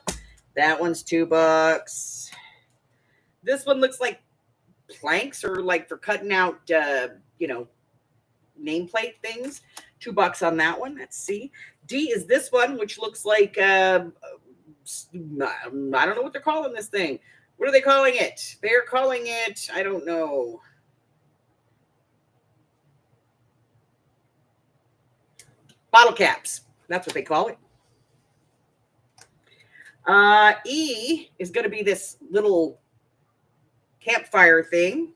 That one's $2. This one looks like planks or like for cutting out, nameplate things. $2 on that one. That's C. D is this one, which looks like I don't know what they're calling this thing. What are they calling it? They're calling it, I don't know. Bottle caps. That's what they call it. E is going to be this little campfire thing.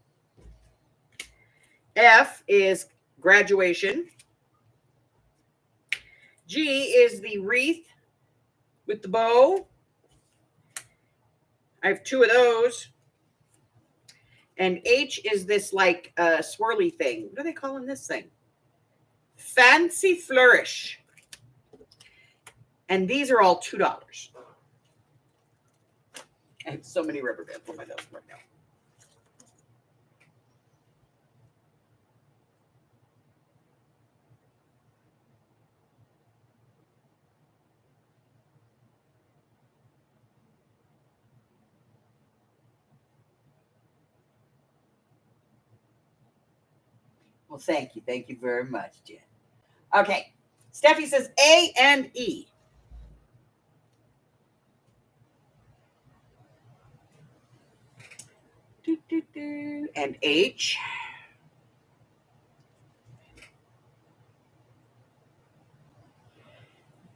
F is graduation. G is the wreath with the bow. I have 2 of those. And H is this like swirly thing. What are they calling this thing? Fancy Flourish. And these are all $2. I have so many rubber bands on my nose right now. Well, thank you. Thank you very much, Jen. Okay. Steffi says A and E. And H.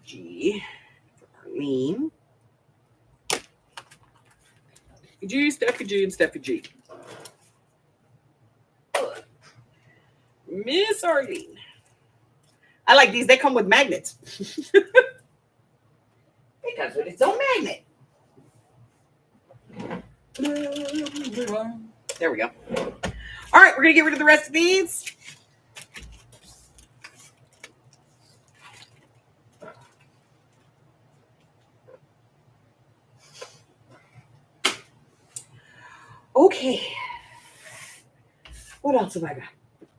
G for Arlene. G, Steffi G, and Steffi G. Miss Arlene. I like these. They come with magnets. It comes with its own magnet. There we go. All All right, we're going to get rid of the rest of these. Okay. What else have I got?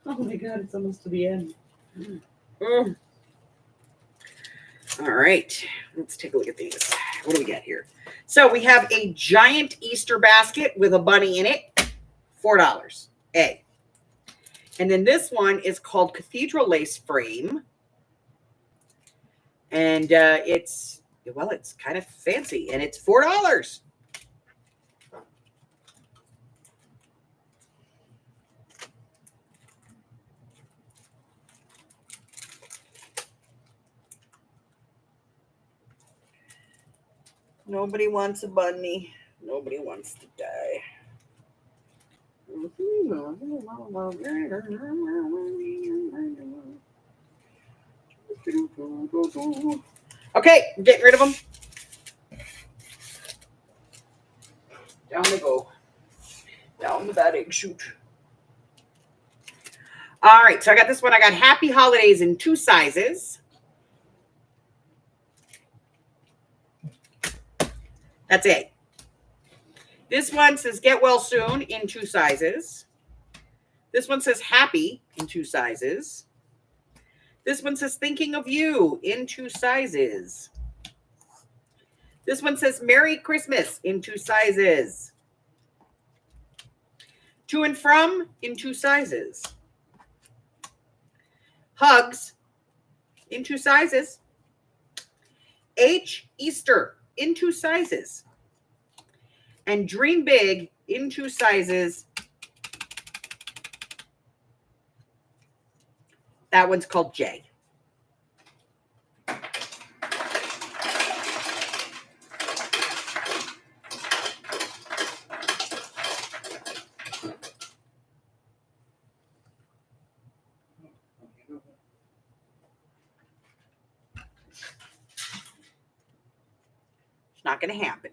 Oh my God, it's almost to the end. Mm. All right, let's take a look at these. What do we got here? So we have a giant Easter basket with a bunny in it, $4, A. And then this one is called Cathedral Lace Frame. And it's kind of fancy, and it's $4. Nobody wants a bunny. Nobody wants to die. Okay, getting rid of them. Down they go. Down the bad egg chute. All right, so I got this one. I got Happy Holidays in 2 sizes. That's it. This one says Get Well Soon in 2 sizes. This one says Happy in 2 sizes. This one says Thinking of You in 2 sizes. This one says Merry Christmas in 2 sizes. To and From in 2 sizes. Hugs in 2 sizes. H Easter in 2 sizes. And Dream Big in 2 sizes. That one's called J. It's not going to happen.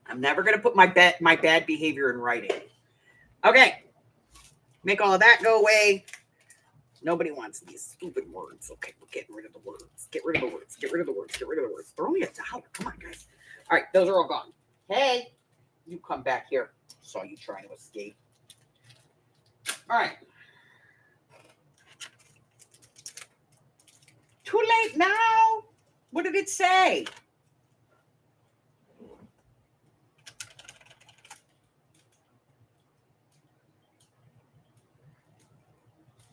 I'm never going to put my bad behavior in writing. Okay. Make all of that go away. Nobody wants these stupid words. Okay, we're getting rid of the words. Get rid of the words. Get rid of the words. Get rid of the words. They're only $1. Come on, guys. All right, those are all gone. Hey, you come back here. Saw you trying to escape. All right. Too late now. What did it say?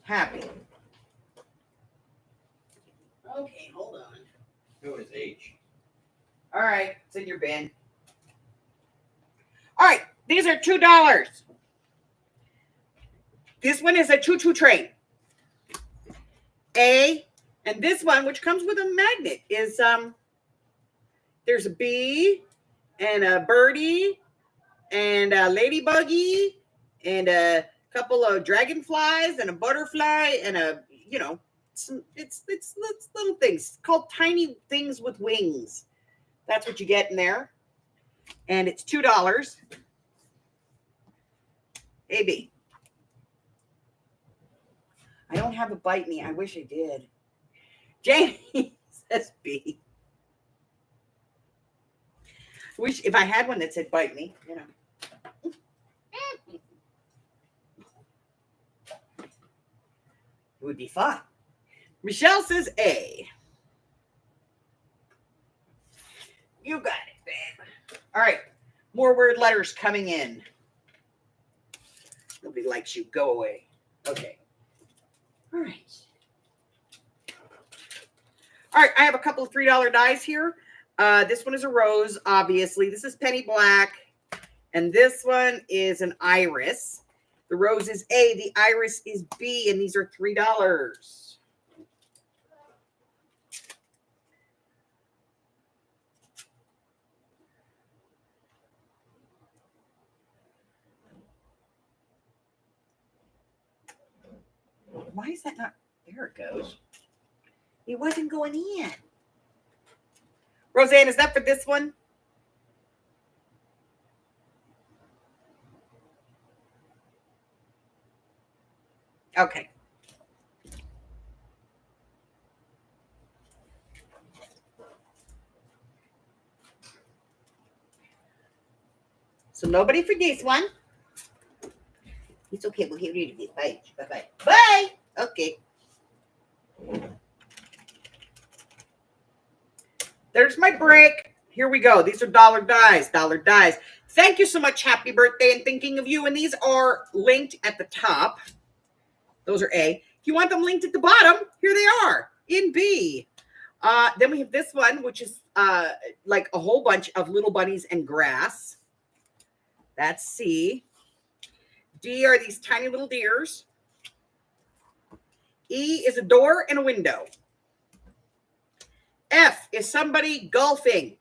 Happy. Okay, hold on. Who is H? All right, it's in your bin. All right, these are $2. This one is a choo-choo train. A, and this one, which comes with a magnet, is there's a bee and a birdie and a ladybuggy and a couple of dragonflies and a butterfly and a, it's little things called tiny things with wings. That's what you get in there. And it's $2. AB. I don't have a bite me. I wish I did. Jamie says B. Wish if I had one that said bite me, it would be fun. Michelle says A. You got it, babe. All right. More word letters coming in. Nobody likes you. Go away. Okay. All right. All right. I have a couple of $3 dies here. This one is a rose, obviously. This is penny black. And this one is an iris. The rose is A. The iris is B. And these are $3. Why is that not? There it goes. It wasn't going in. Roseanne, is that for this one? Okay. So nobody for this one. It's okay. We'll get rid of it. Bye. Bye-bye. Bye. Okay. There's my brick. Here we go. These are dollar dies. Dollar dies. Thank you so much. Happy birthday and thinking of you. And these are linked at the top. Those are A. If you want them linked at the bottom, here they are in B. Then we have this one, which is like a whole bunch of little bunnies and grass. That's C. D are these tiny little deers. E is a door and a window. F is somebody golfing.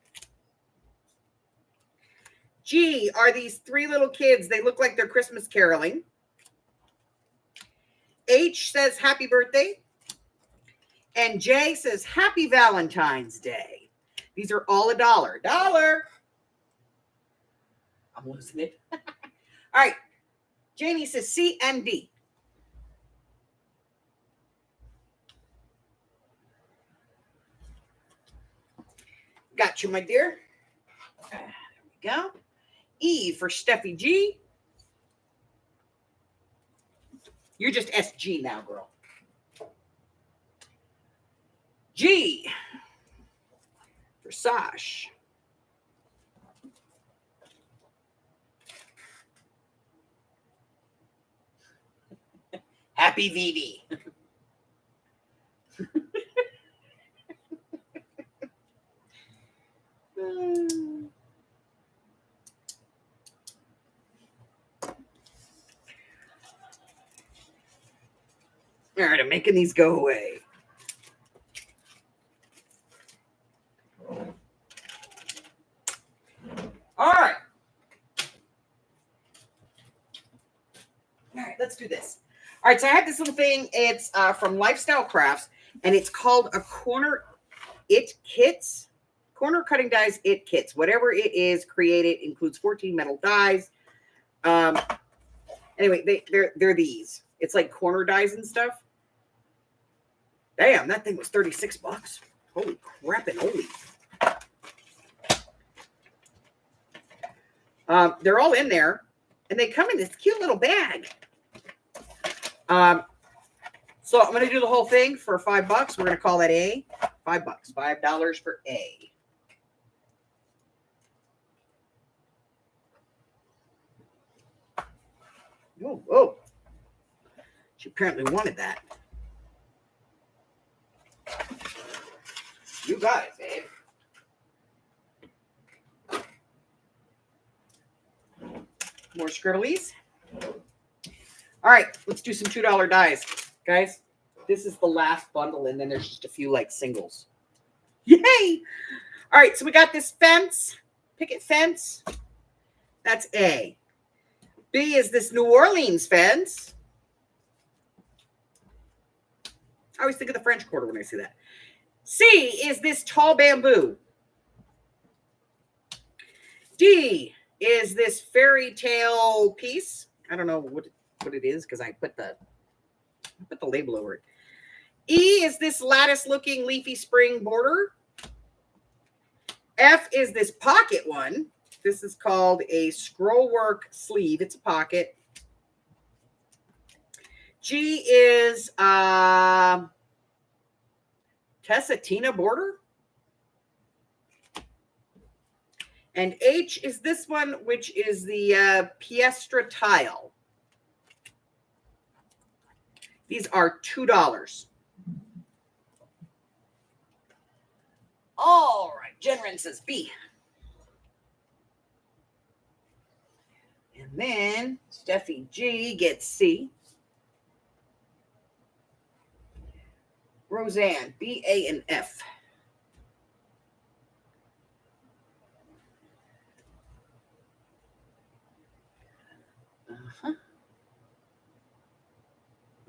G are these three little kids. They look like they're Christmas caroling. H says happy birthday. And J says happy Valentine's Day. These are all $1. Dollar. I'm losing it. All right. Janie says C and D. Got you, my dear. There we go. E for Steffi G. You're just SG now, girl. G for Sash. Happy VD. All right, I'm making these go away. All right. All right, let's do this. All right, so I have this little thing. It's from Lifestyle Crafts, and it's called a Corner It Kits. Corner Cutting Dies It Kits. Whatever it is, created. Includes 14 metal dies. Anyway, they're these. It's like corner dies and stuff. Damn, that thing was $36. Holy crap and holy. They're all in there, and they come in this cute little bag. So I'm going to do the whole thing for $5. We're going to call that A. $5. $5 for A. Oh, whoa. She apparently wanted that. You got it, babe. More scribblies. All right, let's do some $2 dies. Guys, this is the last bundle, and then there's just a few like singles. Yay! All right, so we got this fence, picket fence. That's A. B is this New Orleans fence. I always think of the French Quarter when I see that. C is this tall bamboo. D is this fairy tale piece. I don't know what it is because I put the label over it. E is this lattice-looking leafy spring border. F is this pocket one. This is called a scrollwork sleeve. It's a pocket. G is Tessatina border. And H is this one, which is the Piestra tile. These are $2. All right, Jenren says B. And then Steffi G gets C. Roseanne, B, A, and F. Uh-huh.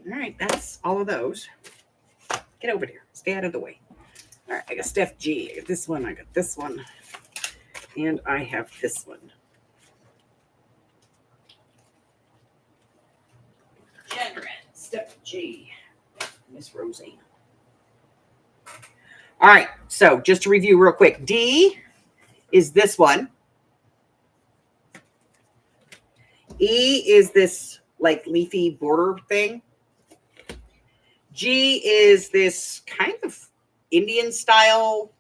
All right, that's all of those. Get over here. Stay out of the way. All right, I got Steph G. I got this one. I got this one. And I have this one. Steph G. Miss Roseanne. All right. So just to review real quick. D is this one. E is this like leafy border thing. G is this kind of Indian style.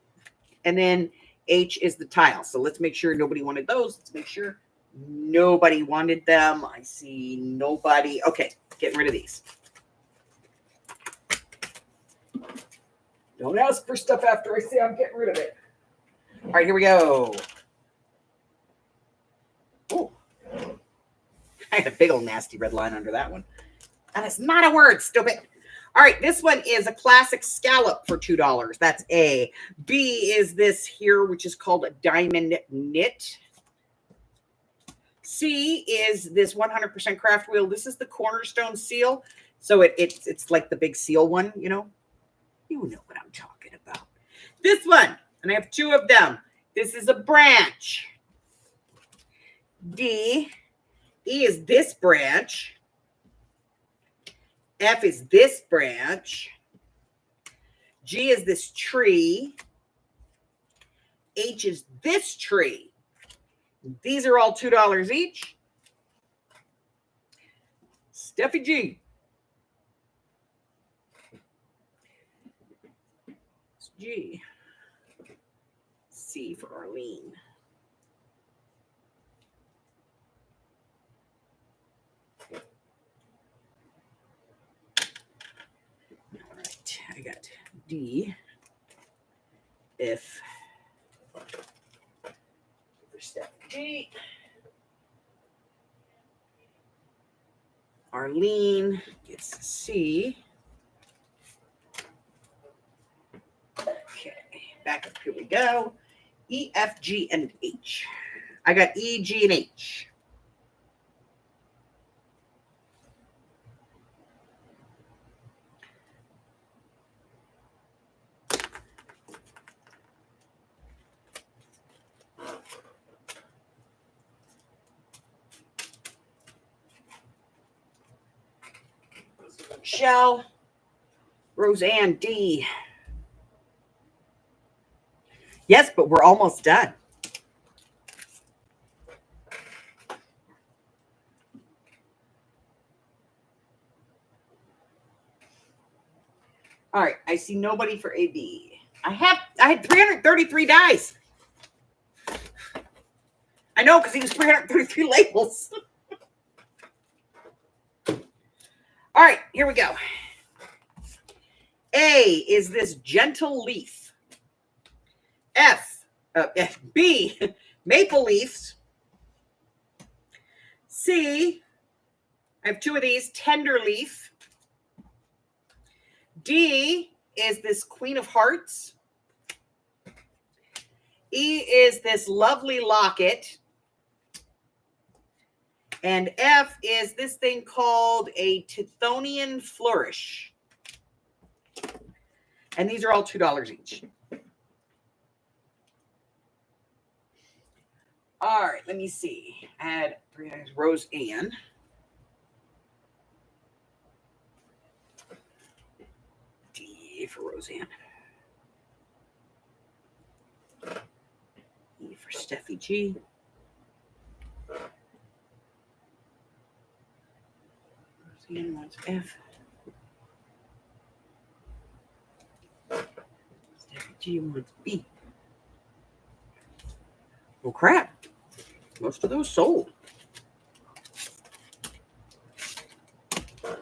And then H is the tile. So let's make sure nobody wanted those. Let's make sure nobody wanted them. I see nobody. Okay, getting rid of these. Don't ask for stuff after I say I'm getting rid of it. All right, here we go. Ooh. I had a big old nasty red line under that one. And it's not a word, stupid. All right, this one is a classic scallop for $2. That's A. B is this here, which is called a diamond knit. C is this 100% craft wheel. This is the cornerstone seal. So it's like the big seal one, you know. You know what I'm talking about. This one, and I have two of them. This is a branch. D. E is this branch. F is this branch. G is this tree. H is this tree. These are all $2 each. Steffi G. It's G. C for Arlene. All right, I got D. F for Steffi G. Arlene gets C. Okay, back up. Here we go. E, F, G, and H. I got E, G, and H. Shell, Roseanne, D. Yes, but we're almost done. All right, I see nobody for AB. I had 333 dice. I know, because he was 333 labels. All right, here we go. A is this gentle leaf. B, maple leaves. C, I have two of these, tender leaf. D is this Queen of Hearts. E is this lovely locket. And F is this thing called a Tithonian flourish. And these are all $2 each. All right, let me see. Add 3 items. Roseanne. D for Roseanne. E for Steffi G. Roseanne wants F. Steffi G wants B. Well, crap. Most of those sold. All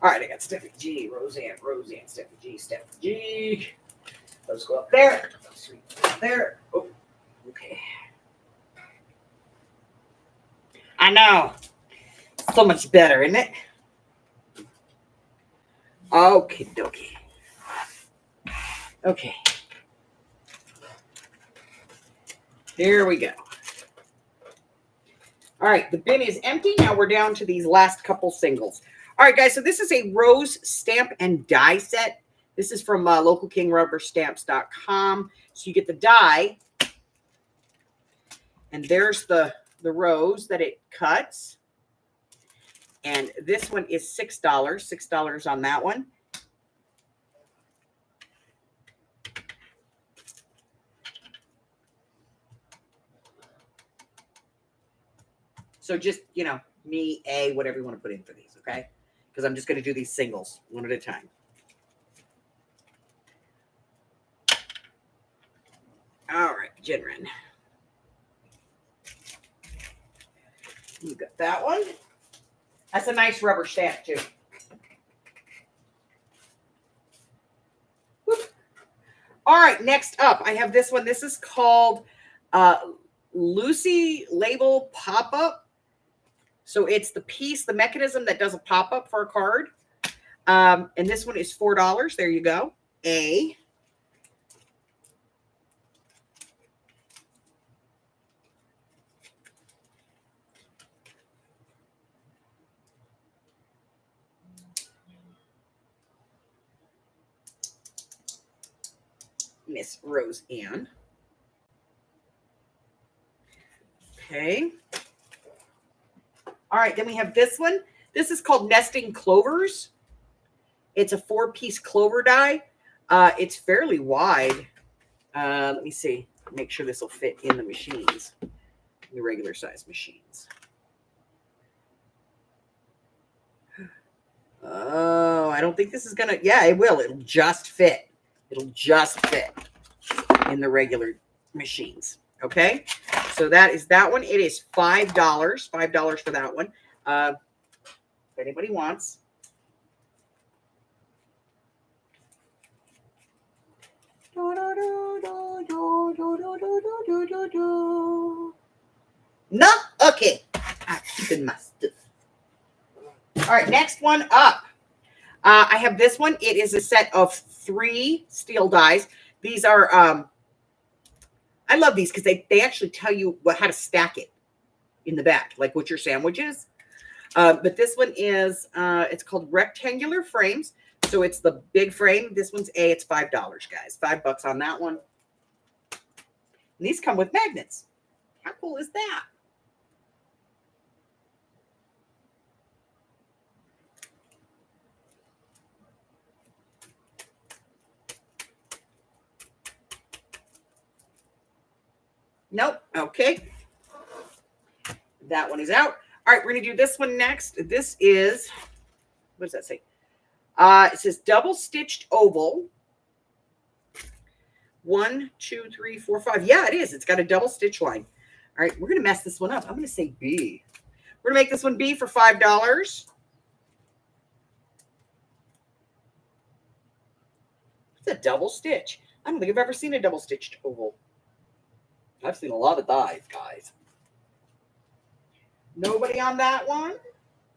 right, I got Steffi G, Roseanne, Steffi G. Let's go up there. Up there. Oh, okay. I know. So much better, isn't it? Okay, dokie. Okay. Here we go. All right, the bin is empty. Now we're down to these last couple singles. All right, guys, so this is a rose stamp and die set. This is from localkingrubberstamps.com. So you get the die, and there's the rose that it cuts. And this one is $6. $6 on that one. So just, you know, me, A, whatever you want to put in for these, okay? Because I'm just going to do these singles one at a time. All right, Jinren. You got that one. That's a nice rubber stamp, too. Whoop. All right, next up, I have this one. This is called Lucy Label Pop-Up. So it's the piece, the mechanism that does a pop-up for a card. And this one is $4. There you go. A. Miss Rose Ann. Okay. All right, then we have this one. This is called Nesting Clovers. It's a 4-piece clover die. It's fairly wide. Let me see. Make sure this will fit in the machines, the regular size machines. Oh, I don't think this is going to, yeah, it will. It'll just fit. It'll just fit in the regular machines. Okay. So that is that one. It is $5. $5 for that one. If anybody wants. No? Okay. I'm keeping my stuff. All right, next one up. I have this one. It is a set of 3 steel dies. These are, I love these because they actually tell you how to stack it in the back, like what your sandwich is. But this one is, it's called Rectangular Frames. So it's the big frame. This one's A. It's $5, guys. $5 on that one. And these come with magnets. How cool is that? Nope. Okay. That one is out. All right, we're going to do this one next. This is, what does that say? It says double stitched oval. 1, 2, 3, 4, 5. Yeah, it is. It's got a double stitch line. All right, we're going to mess this one up. I'm going to say B. We're going to make this one B for $5. It's a double stitch. I don't think I've ever seen a double stitched oval. I've seen a lot of dies, guys. Nobody on that one?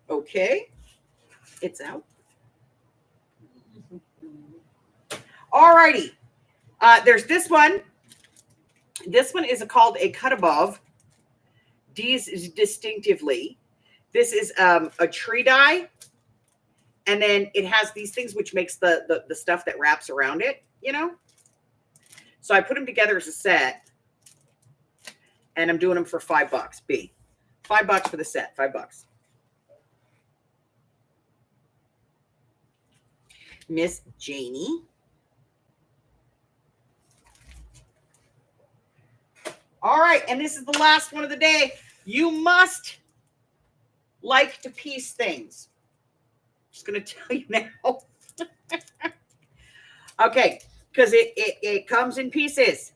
Okay. It's out. All righty. There's this one. This one is called a cut above. D's is distinctively. This is a tree die. And then it has these things which makes the stuff that wraps around it, you know? So I put them together as a set. And I'm doing them for $5. B. $5 for the set. $5. Miss Janie. All right. And this is the last one of the day. You must like to piece things. I'm just going to tell you now. Okay. Because it comes in pieces.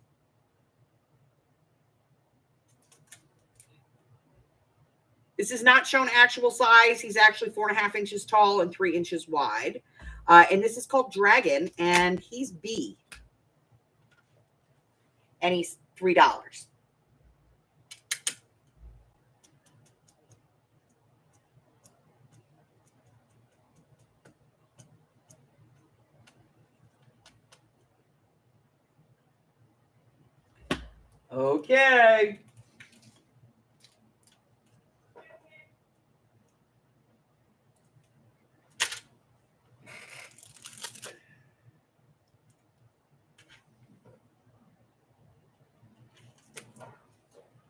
This is not shown actual size. He's actually 4.5 inches tall and 3 inches wide. And this is called Dragon, and he's B. And he's $3. Okay.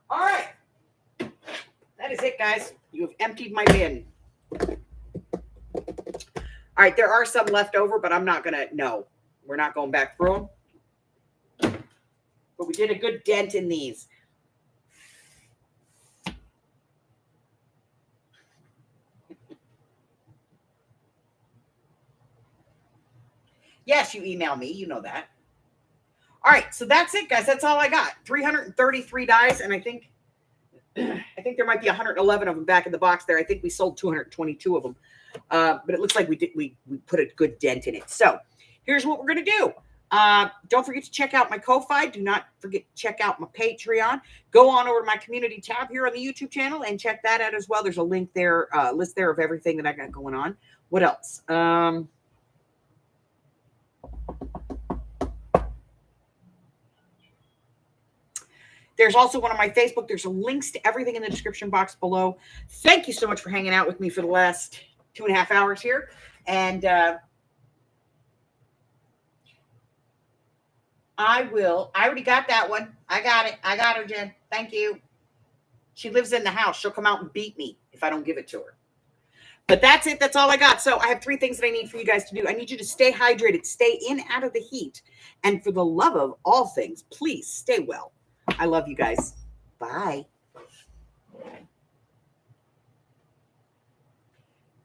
All right. That is it, guys. You have emptied my bin. All right, there are some left over, but I'm not gonna, no, we're not going back through them. But we did a good dent in these. Yes, you email me, you know that. All right, so that's it, guys. That's all I got. 333 dies, and I think there might be 111 of them back in the box there. I think we sold 222 of them. But it looks like we put a good dent in it. So here's what we're going to do. Don't forget to check out my Ko-Fi. Do not forget to check out my Patreon. Go on over to my community tab here on the YouTube channel and check that out as well. There's a link there, list there of everything that I got going on. What else? There's also one on my Facebook. There's links to everything in the description box below. Thank you so much for hanging out with me for the last 2.5 hours here. And I already got that one. I got it. I got her, Jen. Thank you. She lives in the house. She'll come out and beat me if I don't give it to her. But that's it. That's all I got. So I have 3 things that I need for you guys to do. I need you to stay hydrated, stay in out of the heat. And for the love of all things, please stay well. I love you guys. Bye.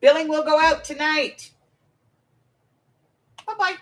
Billing will go out tonight. Bye-bye.